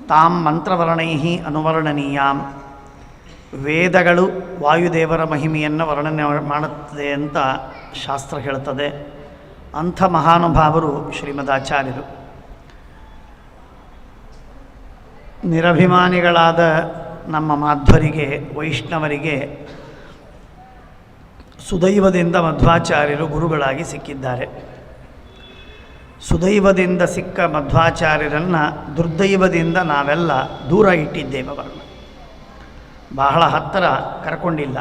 ತಾಂ ಮಂತ್ರವರ್ಣೈ ಅನುವರ್ಣನೀಯಾಂ. ವೇದಗಳು ವಾಯುದೇವರ ಮಹಿಮೆಯನ್ನು ವರ್ಣನೆ ಮಾಡುತ್ತದೆ ಅಂತ ಶಾಸ್ತ್ರ ಹೇಳ್ತದೆ. ಅಂಥ ಮಹಾನುಭಾವರು ಶ್ರೀಮದಾಚಾರ್ಯರು. ನಿರಭಿಮಾನಿಗಳಾದ ನಮ್ಮ ಮಾಧ್ವರಿಗೆ, ವೈಷ್ಣವರಿಗೆ ಸುದೈವದಿಂದ ಮಧ್ವಾಚಾರ್ಯರು ಗುರುಗಳಾಗಿ ಸಿಕ್ಕಿದ್ದಾರೆ. ಸುದೈವದಿಂದ ಸಿಕ್ಕ ಮಧ್ವಾಚಾರ್ಯರನ್ನು ದುರ್ದೈವದಿಂದ ನಾವೆಲ್ಲ ದೂರ ಇಟ್ಟಿದ್ದೇವೆ. ಅವರನ್ನು ಬಹಳ ಹತ್ತಿರ ಕರ್ಕೊಂಡಿಲ್ಲ.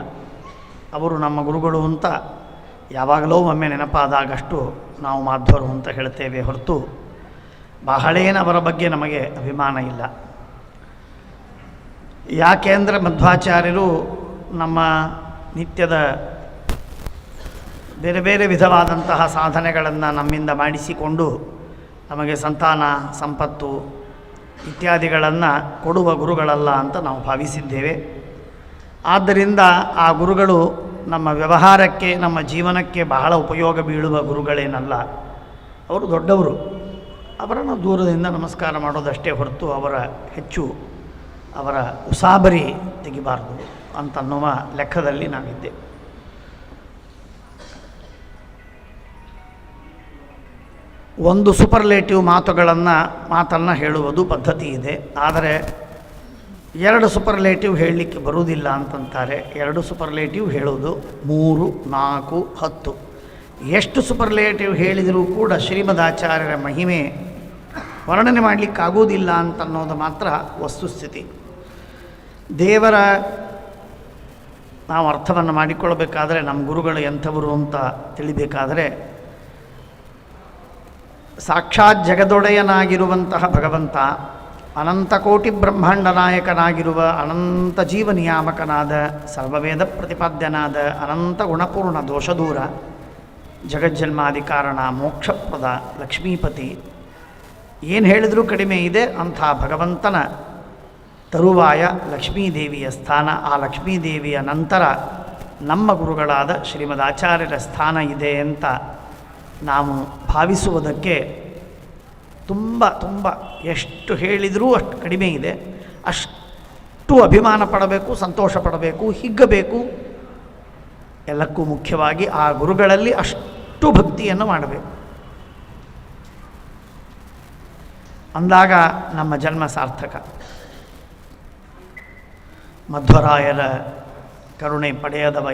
ಅವರು ನಮ್ಮ ಗುರುಗಳು ಅಂತ ಯಾವಾಗಲೂ ಒಮ್ಮೆ ನೆನಪಾದಾಗಷ್ಟು ನಾವು ಮಾಧ್ವರು ಅಂತ ಹೇಳ್ತೇವೆ ಹೊರತು ಬಹಳೇನು ಅವರ ಬಗ್ಗೆ ನಮಗೆ ಅಭಿಮಾನ ಇಲ್ಲ. ಯಾಕೆಂದರೆ ಮಧ್ವಾಚಾರ್ಯರು ನಮ್ಮ ನಿತ್ಯದ ಬೇರೆ ಬೇರೆ ವಿಧವಾದಂತಹ ಸಾಧನೆಗಳನ್ನು ನಮ್ಮಿಂದ ಮಾಡಿಸಿಕೊಂಡು ನಮಗೆ ಸಂತಾನ ಸಂಪತ್ತು ಇತ್ಯಾದಿಗಳನ್ನು ಕೊಡುವ ಗುರುಗಳಲ್ಲ ಅಂತ ನಾವು ಭಾವಿಸಿದ್ದೇವೆ. ಆದ್ದರಿಂದ ಆ ಗುರುಗಳು ನಮ್ಮ ವ್ಯವಹಾರಕ್ಕೆ, ನಮ್ಮ ಜೀವನಕ್ಕೆ ಬಹಳ ಉಪಯೋಗ ಬೀಳುವ ಗುರುಗಳೇನಲ್ಲ. ಅವರು ದೊಡ್ಡವರು. ಅವರನ್ನು ದೂರದಿಂದ ನಮಸ್ಕಾರ ಮಾಡೋದಷ್ಟೇ ಹೊರತು ಅವರ ಉಸಾಬರಿ ತೆಗಿಬಾರ್ದು ಅಂತನ್ನುವ ಲೆಕ್ಕದಲ್ಲಿ ನಾವಿದ್ದೆ. ಒಂದು ಸೂಪರ್ಲೇಟಿವ್ ಮಾತನ್ನು ಹೇಳುವುದು ಪದ್ಧತಿ ಇದೆ. ಆದರೆ 2 ಸೂಪರ್ಲೇಟಿವ್ ಹೇಳಲಿಕ್ಕೆ ಬರುವುದಿಲ್ಲ ಅಂತಂತಾರೆ. 2 ಸೂಪರ್ಲೇಟಿವ್ ಹೇಳೋದು 3, 4, 10 ಎಷ್ಟು ಸೂಪರ್ಲೇಟಿವ್ ಹೇಳಿದರೂ ಕೂಡ ಶ್ರೀಮದಾಚಾರ್ಯರ ಮಹಿಮೆ ವರ್ಣನೆ ಮಾಡಲಿಕ್ಕಾಗೋದಿಲ್ಲ ಅಂತನ್ನೋದು ಮಾತ್ರ ವಸ್ತುಸ್ಥಿತಿ. ದೇವರ ನಾವು ಅರ್ಥವನ್ನು ಮಾಡಿಕೊಳ್ಳಬೇಕಾದರೆ, ನಮ್ಮ ಗುರುಗಳು ಎಂಥವರು ಅಂತ ತಿಳಿಬೇಕಾದರೆ, ಸಾಕ್ಷಾತ್ ಜಗದೊಡೆಯನಾಗಿರುವಂತಹ ಭಗವಂತ, ಅನಂತಕೋಟಿ ಬ್ರಹ್ಮಾಂಡ ನಾಯಕನಾಗಿರುವ, ಅನಂತ ಜೀವ ನಿಯಾಮಕನಾದ, ಸರ್ವವೇದ ಪ್ರತಿಪಾದ್ಯನಾದ, ಅನಂತ ಗುಣಪೂರ್ಣ ದೋಷದೂರ, ಜಗಜ್ಜನ್ಮಾದಿ ಕಾರಣ, ಮೋಕ್ಷಪ್ರದ, ಲಕ್ಷ್ಮೀಪತಿ, ಏನು ಹೇಳಿದರೂ ಕಡಿಮೆ ಇದೆ. ಅಂಥ ಭಗವಂತನ ತರುವಾಯ ಲಕ್ಷ್ಮೀದೇವಿಯ ಸ್ಥಾನ. ಆ ಲಕ್ಷ್ಮೀದೇವಿಯ ನಂತರ ನಮ್ಮ ಗುರುಗಳಾದ ಶ್ರೀಮದಾಚಾರ್ಯರ ಸ್ಥಾನ ಇದೆ ಅಂತ ನಾವು ಭಾವಿಸುವುದಕ್ಕೆ ತುಂಬ ಎಷ್ಟು ಹೇಳಿದರೂ ಅಷ್ಟು ಕಡಿಮೆ ಇದೆ. ಅಷ್ಟು ಅಭಿಮಾನ ಪಡಬೇಕು, ಸಂತೋಷ ಪಡಬೇಕು, ಹಿಗ್ಗಬೇಕು. ಎಲ್ಲಕ್ಕೂ ಮುಖ್ಯವಾಗಿ ಆ ಗುರುಗಳಲ್ಲಿ ಅಷ್ಟು ಭಕ್ತಿಯನ್ನು ಮಾಡಬೇಕು. ಅಂದಾಗ ನಮ್ಮ ಜನ್ಮ ಸಾರ್ಥಕ. ಮಧ್ವರಾಯರ ಕರುಣೆ ಪಡೆಯದವ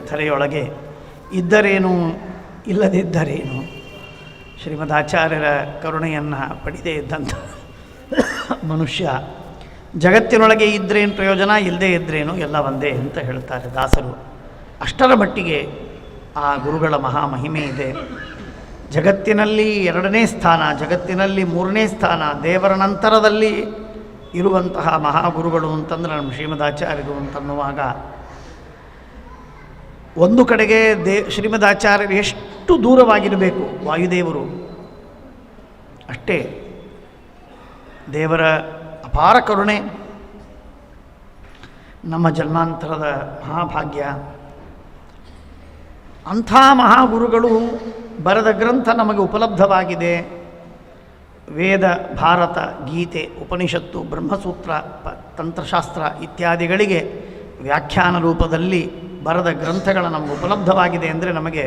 ಧರೆಯೊಳಗೆ ಇದ್ದರೇನು ಇಲ್ಲದಿದ್ದರೇನು. ಶ್ರೀಮದಾಚಾರ್ಯರ ಕರುಣೆಯನ್ನು ಪಡೆದೇ ಇದ್ದಂಥ ಮನುಷ್ಯ ಜಗತ್ತಿನೊಳಗೆ ಇದ್ದರೇನು ಪ್ರಯೋಜನ, ಇಲ್ಲದೇ ಇದ್ದರೇನು ಎಲ್ಲ ಒಂದೇ ಅಂತ ಹೇಳ್ತಾರೆ ದಾಸರು. ಅಷ್ಟರ ಮಟ್ಟಿಗೆ ಆ ಗುರುಗಳ ಮಹಾಮಹಿಮೆ ಇದೆ. ಜಗತ್ತಿನಲ್ಲಿ 2ನೇ ಸ್ಥಾನ, ಜಗತ್ತಿನಲ್ಲಿ 3ನೇ ಸ್ಥಾನ, ದೇವರ ನಂತರದಲ್ಲಿ ಇರುವಂತಹ ಮಹಾಗುರುಗಳು ಅಂತಂದರೆ ನಮ್ಮ ಶ್ರೀಮದಾಚಾರ್ಯರು ಅಂತನ್ನುವಾಗ, ಒಂದು ಕಡೆಗೆ ಶ್ರೀಮದಾಚಾರ್ಯರು ಎಷ್ಟು ದೂರವಾಗಿರಬೇಕು ವಾಯುದೇವರು, ಅಷ್ಟೇ ದೇವರ ಅಪಾರ ಕರುಣೆ, ನಮ್ಮ ಜನ್ಮಾಂತರದ ಮಹಾಭಾಗ್ಯ. ಅಂಥ ಮಹಾಗುರುಗಳು ಬರೆದ ಗ್ರಂಥ ನಮಗೆ ಉಪಲಬ್ಧವಾಗಿದೆ. ವೇದ, ಭಾರತ, ಗೀತೆ, ಉಪನಿಷತ್ತು, ಬ್ರಹ್ಮಸೂತ್ರ, ತಂತ್ರಶಾಸ್ತ್ರ ಇತ್ಯಾದಿಗಳಿಗೆ ವ್ಯಾಖ್ಯಾನ ರೂಪದಲ್ಲಿ ಬರೆದ ಗ್ರಂಥಗಳು ನಮಗೆ ಉಪಲಬ್ಧವಾಗಿದೆ ಅಂದರೆ ನಮಗೆ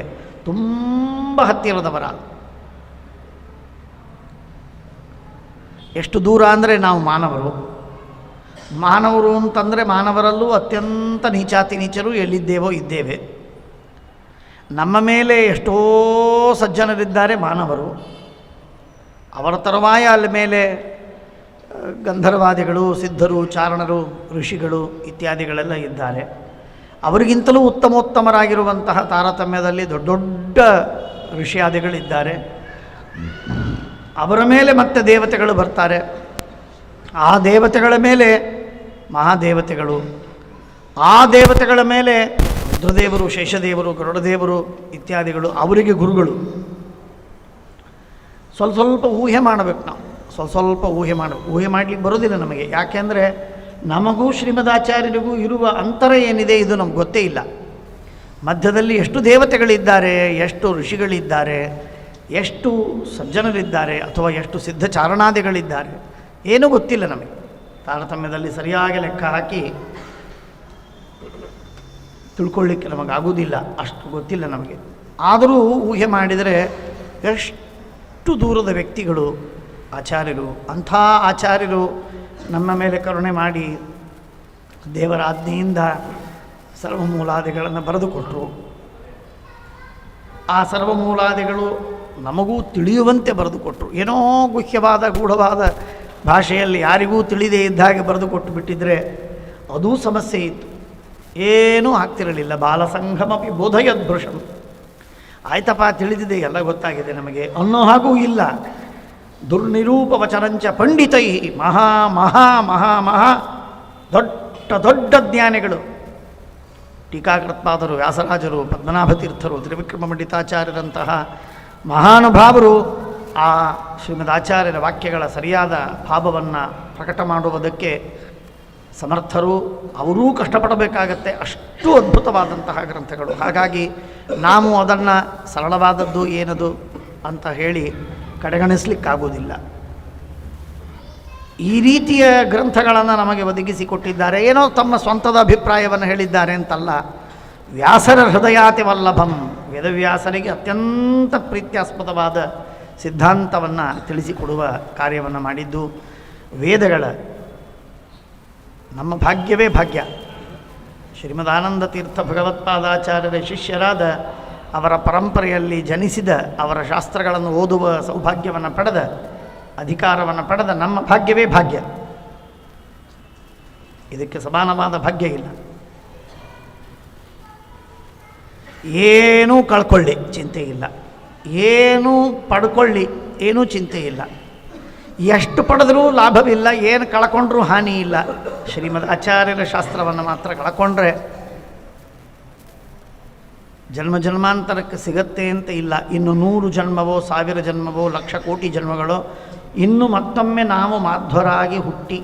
ತುಂಬ ಹತ್ತಿರದವರ. ಎಷ್ಟು ದೂರ ಅಂದರೆ ನಾವು ಮಾನವರು ಅಂತಂದರೆ ಮಾನವರಲ್ಲೂ ಅತ್ಯಂತ ನೀಚಾತಿ ನೀಚರು ಎಲ್ಲಿದ್ದೇವೋ ಇದ್ದೇವೆ. ನಮ್ಮ ಮೇಲೆ ಎಷ್ಟೋ ಸಜ್ಜನರಿದ್ದಾರೆ ಮಾನವರು. ಅವರ ತರುವಾಯ ಅಲ್ಲಿ ಮೇಲೆ ಗಂಧರ್ವಾದಿಗಳು, ಸಿದ್ಧರು, ಚಾರಣರು, ಋಷಿಗಳು ಇತ್ಯಾದಿಗಳೆಲ್ಲ ಇದ್ದಾರೆ. ಅವರಿಗಿಂತಲೂ ಉತ್ತಮೋತ್ತಮರಾಗಿರುವಂತಹ ತಾರತಮ್ಯದಲ್ಲಿ ದೊಡ್ಡ ದೊಡ್ಡ ಋಷಿಯಾದಿಗಳಿದ್ದಾರೆ. ಅವರ ಮೇಲೆ ಮತ್ತೆ ದೇವತೆಗಳು ಬರ್ತಾರೆ. ಆ ದೇವತೆಗಳ ಮೇಲೆ ಮಹಾದೇವತೆಗಳು, ಆ ದೇವತೆಗಳ ಮೇಲೆ ರುದ್ರದೇವರು, ಶೇಷದೇವರು, ಗರುಡದೇವರು ಇತ್ಯಾದಿಗಳು ಅವರಿಗೆ ಗುರುಗಳು. ಸ್ವಲ್ಪ ಊಹೆ ಮಾಡಬೇಕು ನಾವು, ಸ್ವಲ್ಪ ಊಹೆ ಮಾಡಲಿಕ್ಕೆ ಬರೋದಿಲ್ಲ ನಮಗೆ. ಯಾಕೆಂದರೆ ನಮಗೂ ಶ್ರೀಮದಾಚಾರ್ಯರಿಗೂ ಇರುವ ಅಂತರ ಏನಿದೆ ಇದು ನಮ್ಗೆ ಗೊತ್ತೇ ಇಲ್ಲ. ಮಧ್ಯದಲ್ಲಿ ಎಷ್ಟು ದೇವತೆಗಳಿದ್ದಾರೆ, ಎಷ್ಟು ಋಷಿಗಳಿದ್ದಾರೆ, ಎಷ್ಟು ಸಜ್ಜನರಿದ್ದಾರೆ ಅಥವಾ ಎಷ್ಟು ಸಿದ್ಧಚಾರಣಾದಿಗಳಿದ್ದಾರೆ ಏನೂ ಗೊತ್ತಿಲ್ಲ ನಮಗೆ. ತಾರತಮ್ಯದಲ್ಲಿ ಸರಿಯಾಗಿ ಲೆಕ್ಕ ಹಾಕಿ ತಿಳ್ಕೊಳ್ಳಿಕ್ಕೆ ನಮಗಾಗುವುದಿಲ್ಲ, ಅಷ್ಟು ಗೊತ್ತಿಲ್ಲ ನಮಗೆ. ಆದರೂ ಊಹೆ ಮಾಡಿದರೆ ಎಷ್ಟು ದೂರದ ವ್ಯಕ್ತಿಗಳು ಆಚಾರ್ಯರು. ಅಂಥ ಆಚಾರ್ಯರು ನಮ್ಮ ಮೇಲೆ ಕರುಣೆ ಮಾಡಿ ದೇವರ ಆಜ್ಞೆಯಿಂದ ಸರ್ವಮೂಲಾದಿಗಳನ್ನು ಬರೆದುಕೊಟ್ಟರು. ಆ ಸರ್ವಮೂಲಾದಿಗಳು ನಮಗೂ ತಿಳಿಯುವಂತೆ ಬರೆದುಕೊಟ್ಟರು. ಏನೋ ಗುಹ್ಯವಾದ ಗೂಢವಾದ ಭಾಷೆಯಲ್ಲಿ ಯಾರಿಗೂ ತಿಳಿದೇ ಇದ್ದಾಗೆ ಬರೆದುಕೊಟ್ಟು ಬಿಟ್ಟಿದ್ದರೆ ಅದೂ ಸಮಸ್ಯೆ ಇತ್ತು, ಏನೂ ಆಗ್ತಿರಲಿಲ್ಲ. ಬಾಲಸಂಘಮಪಿ ಬೋಧಯದ್ಭೃಶಂ, ಆಯ್ತಪ್ಪ ತಿಳಿದಿದೆ, ಎಲ್ಲ ಗೊತ್ತಾಗಿದೆ ನಮಗೆ ಅನ್ನೋ ಹಾಗೂ ಇಲ್ಲ. ದುರ್ನಿರೂಪ ವಚನಂಚ ಪಂಡಿತೈ, ಮಹಾ ಮಹಾ ಮಹಾ ಮಹಾ ದೊಡ್ಡ ದೊಡ್ಡ ಜ್ಞಾನಿಗಳು, ಟೀಕಾಕೃತ್ಪಾದರು, ವ್ಯಾಸರಾಜರು, ಪದ್ಮನಾಭತೀರ್ಥರು, ತ್ರಿವಿಕ್ರಮ ಪಂಡಿತಾಚಾರ್ಯರಂತಹ ಮಹಾನುಭಾವರು ಆ ಶ್ರೀಮದ್ ಆಚಾರ್ಯರ ವಾಕ್ಯಗಳ ಸರಿಯಾದ ಭಾವವನ್ನು ಪ್ರಕಟ ಮಾಡುವುದಕ್ಕೆ ಸಮರ್ಥರು. ಅವರೂ ಕಷ್ಟಪಡಬೇಕಾಗತ್ತೆ, ಅಷ್ಟು ಅದ್ಭುತವಾದಂತಹ ಗ್ರಂಥಗಳು. ಹಾಗಾಗಿ ನಾವು ಅದನ್ನು ಸರಳವಾದದ್ದು ಏನದು ಅಂತ ಹೇಳಿ ಕಡೆಗಣಿಸಲಿಕ್ಕಾಗೋದಿಲ್ಲ. ಈ ರೀತಿಯ ಗ್ರಂಥಗಳನ್ನು ನಮಗೆ ಒದಗಿಸಿಕೊಟ್ಟಿದ್ದಾರೆ. ಏನೋ ತಮ್ಮ ಸ್ವಂತದ ಅಭಿಪ್ರಾಯವನ್ನು ಹೇಳಿದ್ದಾರೆ ಅಂತಲ್ಲ. ವ್ಯಾಸರ ಹೃದಯಾತಿ ವಲ್ಲಭಂ, ವೇದವ್ಯಾಸರಿಗೆ ಅತ್ಯಂತ ಪ್ರೀತ್ಯಾಸ್ಪದವಾದ ಸಿದ್ಧಾಂತವನ್ನು ತಿಳಿಸಿಕೊಡುವ ಕಾರ್ಯವನ್ನು ಮಾಡಿದ್ದು ವೇದಗಳ ನಮ್ಮ ಭಾಗ್ಯವೇ ಭಾಗ್ಯ. ಶ್ರೀಮದಾನಂದ ತೀರ್ಥ ಭಗವತ್ಪಾದಾಚಾರ್ಯರ ಶಿಷ್ಯರಾದ ಅವರ ಪರಂಪರೆಯಲ್ಲಿ ಜನಿಸಿದ, ಅವರ ಶಾಸ್ತ್ರಗಳನ್ನು ಓದುವ ಸೌಭಾಗ್ಯವನ್ನು ಪಡೆದ, ಅಧಿಕಾರವನ್ನು ಪಡೆದ ನಮ್ಮ ಭಾಗ್ಯವೇ ಭಾಗ್ಯ. ಇದಕ್ಕೆ ಸಮಾನವಾದ ಭಾಗ್ಯ ಇಲ್ಲ. ಏನೂ ಕಳ್ಕೊಳ್ಳಿ ಚಿಂತೆ ಇಲ್ಲ, ಏನೂ ಪಡ್ಕೊಳ್ಳಿ ಏನೂ ಚಿಂತೆ ಇಲ್ಲ, ಎಷ್ಟು ಪಡೆದರೂ ಲಾಭವಿಲ್ಲ, ಏನು ಕಳ್ಕೊಂಡ್ರೂ ಹಾನಿ ಇಲ್ಲ. ಶ್ರೀಮದ್ ಆಚಾರ್ಯರ ಶಾಸ್ತ್ರವನ್ನು ಮಾತ್ರ ಕಳ್ಕೊಂಡ್ರೆ ಜನ್ಮ ಜನ್ಮಾಂತರಕ್ಕೆ ಸಿಗತ್ತೆ ಅಂತ ಇಲ್ಲ. ಇನ್ನು 100 ಜನ್ಮವೋ 1000 ಜನ್ಮವೋ 1,00,000 ಕೋಟಿ ಜನ್ಮಗಳೋ ಇನ್ನು ಮತ್ತೊಮ್ಮೆ ನಾವು ಮಾಧ್ವರಾಗಿ ಹುಟ್ಟಿ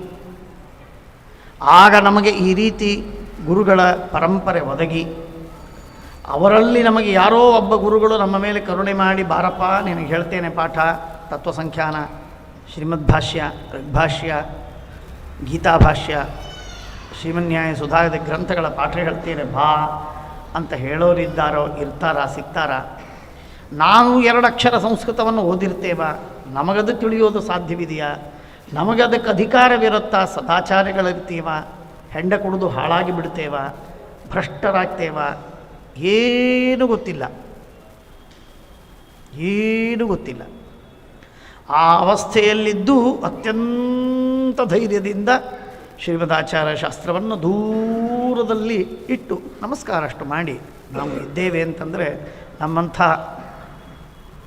ಆಗ ನಮಗೆ ಈ ರೀತಿ ಗುರುಗಳ ಪರಂಪರೆ ಒದಗಿ ಅವರಲ್ಲಿ ನಮಗೆ ಯಾರೋ ಒಬ್ಬ ಗುರುಗಳು ನಮ್ಮ ಮೇಲೆ ಕರುಣೆ ಮಾಡಿ, ಬಾರಪ್ಪ ನಿನಗೆ ಹೇಳ್ತೇನೆ ಪಾಠ, ತತ್ವಸಂಖ್ಯಾನ, ಶ್ರೀಮದ್ಭಾಷ್ಯ, ಋಗ್ಭಾಷ್ಯ, ಗೀತಾಭಾಷ್ಯ, ಶ್ರೀಮನ್ಯಾಯ ಸುಧಾರದ ಗ್ರಂಥಗಳ ಪಾಠ ಹೇಳ್ತೇನೆ ಬಾ ಅಂತ ಹೇಳೋರಿದ್ದಾರೋ, ಇರ್ತಾರಾ, ಸಿಗ್ತಾರಾ? ನಾವು 2 ಅಕ್ಷರ ಸಂಸ್ಕೃತವನ್ನು ಓದಿರ್ತೇವ, ನಮಗದು ತಿಳಿಯೋದು ಸಾಧ್ಯವಿದೆಯಾ? ನಮಗದಕ್ಕೆ ಅಧಿಕಾರವಿರುತ್ತಾ? ಸದಾಚಾರ್ಯಗಳಿರ್ತೀವ, ಹೆಂಡ ಕುಡಿದು ಹಾಳಾಗಿ ಬಿಡ್ತೇವ, ಭ್ರಷ್ಟರಾಗ್ತೇವ, ಏನೂ ಗೊತ್ತಿಲ್ಲ, ಏನೂ ಗೊತ್ತಿಲ್ಲ. ಆ ಅವಸ್ಥೆಯಲ್ಲಿದ್ದು ಅತ್ಯಂತ ಧೈರ್ಯದಿಂದ ಶ್ರೀಮದಾಚಾರ್ಯ ಶಾಸ್ತ್ರವನ್ನು ದೂರದಲ್ಲಿ ಇಟ್ಟು ನಮಸ್ಕಾರ ಅಷ್ಟು ಮಾಡಿ ನಾವು ಇದ್ದೇವೆ ಅಂತಂದರೆ ನಮ್ಮಂಥ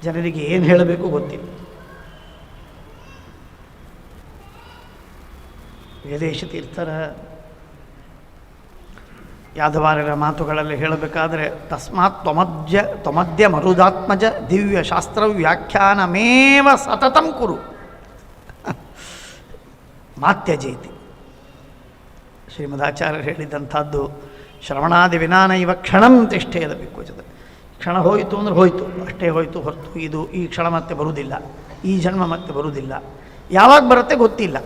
ಜನರಿಗೆ ಏನು ಹೇಳಬೇಕು ಗೊತ್ತಿಲ್ಲ. ವೇದೇಶ ತೀರ್ಥರ ಯಾದವಾರ್ಯರ ಮಾತುಗಳಲ್ಲಿ ಹೇಳಬೇಕಾದರೆ ತಸ್ಮಾತ್ ತ್ವಮದ್ಯ ಮರುದಾತ್ಮಜ ದಿವ್ಯ ಶಾಸ್ತ್ರ ವ್ಯಾಖ್ಯಾನಮೇವ ಸತತಂ ಕುರು ಮಾತ್ಯಜೇತಿ. ಶ್ರೀಮದಾಚಾರ್ಯರು ಹೇಳಿದಂಥದ್ದು ಶ್ರವಣಾದಿ ವಿನಾನ ಇವ ಕ್ಷಣಂ ತಿಷ್ಠೇದ ಬಿಕ್ಕುಚದ. ಕ್ಷಣ ಹೋಯಿತು ಅಂದರೆ ಹೋಯಿತು, ಅಷ್ಟೇ ಹೋಯಿತು ಹೊರತು ಇದು ಈ ಕ್ಷಣ ಮತ್ತೆ ಬರುವುದಿಲ್ಲ, ಈ ಜನ್ಮ ಮತ್ತೆ ಬರುವುದಿಲ್ಲ, ಯಾವಾಗ ಬರುತ್ತೆ ಗೊತ್ತಿಲ್ಲ.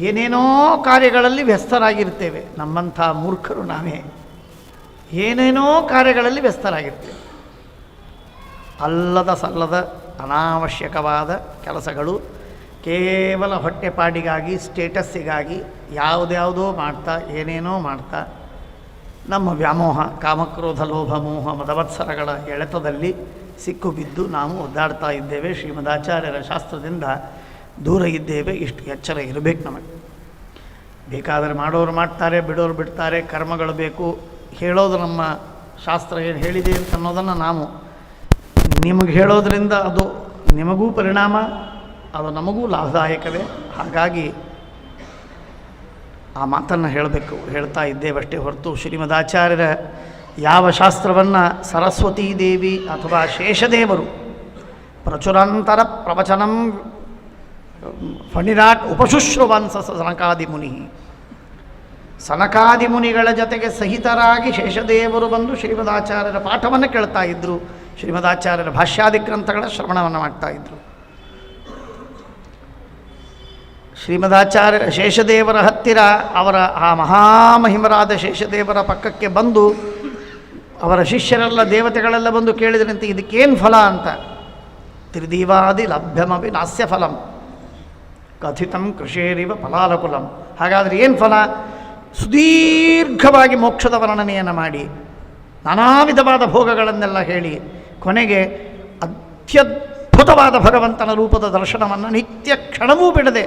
ಏನೇನೋ ಕಾರ್ಯಗಳಲ್ಲಿ ವ್ಯಸ್ತರಾಗಿರ್ತೇವೆ, ನಮ್ಮಂಥ ಮೂರ್ಖರು ನಾವೇ ಏನೇನೋ ಕಾರ್ಯಗಳಲ್ಲಿ ವ್ಯಸ್ತರಾಗಿರ್ತೇವೆ. ಅಲ್ಲದ ಸಲ್ಲದ ಅನಾವಶ್ಯಕವಾದ ಕೆಲಸಗಳು, ಕೇವಲ ಹೊಟ್ಟೆಪಾಡಿಗಾಗಿ, ಸ್ಟೇಟಸ್ಸಿಗಾಗಿ ಯಾವುದ್ಯಾವುದೋ ಮಾಡ್ತಾ, ಏನೇನೋ ಮಾಡ್ತಾ ನಮ್ಮ ವ್ಯಾಮೋಹ, ಕಾಮಕ್ರೋಧ ಲೋಭ ಮೋಹ ಮದವತ್ಸರಗಳ ಎಳೆತದಲ್ಲಿ ಸಿಕ್ಕು ಬಿದ್ದು ನಾವು ಒದ್ದಾಡ್ತಾ ಇದ್ದೇವೆ. ಶ್ರೀಮದಾಚಾರ್ಯರ ಶಾಸ್ತ್ರದಿಂದ ದೂರ ಇದ್ದೇವೆ. ಇಷ್ಟು ಎಚ್ಚರ ಇರಬೇಕು ನಮಗೆ. ಬೇಕಾದರೆ ಮಾಡೋರು ಮಾಡ್ತಾರೆ, ಬಿಡೋರು ಬಿಡ್ತಾರೆ, ಕರ್ಮಗಳು ಬೇಕು. ಹೇಳೋದು ನಮ್ಮ ಶಾಸ್ತ್ರ ಏನು ಹೇಳಿದೆ ಅಂತ ಅನ್ನೋದನ್ನು ನಾವು ನಿಮಗೆ ಹೇಳೋದ್ರಿಂದ ಅದು ನಿಮಗೂ ಪರಿಣಾಮ, ಅದು ನಮಗೂ ಲಾಭದಾಯಕವೇ. ಹಾಗಾಗಿ ಆ ಮಾತನ್ನು ಹೇಳಬೇಕು, ಹೇಳ್ತಾ ಇದ್ದೇವಷ್ಟೇ ಹೊರತು ಶ್ರೀಮದಾಚಾರ್ಯರ ಯಾವ ಶಾಸ್ತ್ರವನ್ನು ಸರಸ್ವತೀ ದೇವಿ ಅಥವಾ ಶೇಷದೇವರು ಪ್ರಚುರಾಂತರ ಪ್ರವಚನಂ ಫಣಿರಾಟ್ ಉಪಶುಶ್ರುವನ್ಸ ಸನಕಾದಿ ಮುನಿ ಸನಕಾದಿ ಮುನಿಗಳ ಜೊತೆಗೆ ಸಹಿತರಾಗಿ ಶೇಷದೇವರು ಬಂದು ಶ್ರೀಮದಾಚಾರ್ಯರ ಪಾಠವನ್ನು ಕೇಳ್ತಾ ಇದ್ದರು. ಶ್ರೀಮದಾಚಾರ್ಯರ ಭಾಷ್ಯಾದಿ ಗ್ರಂಥಗಳ ಶ್ರವಣವನ್ನು ಮಾಡ್ತಾ ಇದ್ದರು. ಶ್ರೀಮದಾಚಾರ್ಯ ಶೇಷದೇವರ ಹತ್ತಿರ ಅವರ ಆ ಮಹಾಮಹಿಮರಾದ ಶೇಷದೇವರ ಪಕ್ಕಕ್ಕೆ ಬಂದು ಅವರ ಶಿಷ್ಯರೆಲ್ಲ ದೇವತೆಗಳೆಲ್ಲ ಬಂದು ಕೇಳಿದ್ರಂತೆ, ಇದಕ್ಕೇನು ಫಲ ಅಂತ. ತ್ರಿದೀವಾದಿ ಲಭ್ಯಮಪಿ ನಾಸ್ಯ ಫಲಂ ಕಥಿತಂ ಕೃಷೇರಿವ ಫಲಾಲಕುಲಂ. ಹಾಗಾದರೆ ಏನು ಫಲ? ಸುದೀರ್ಘವಾಗಿ ಮೋಕ್ಷದ ವರ್ಣನೆಯನ್ನು ಮಾಡಿ ನಾನಾ ವಿಧವಾದ ಭೋಗಗಳನ್ನೆಲ್ಲ ಹೇಳಿ ಕೊನೆಗೆ ಅತ್ಯದ್ಭುತವಾದ ಭಗವಂತನ ರೂಪದ ದರ್ಶನವನ್ನು ನಿತ್ಯ ಕ್ಷಣವೂ ಬಿಡದೆ,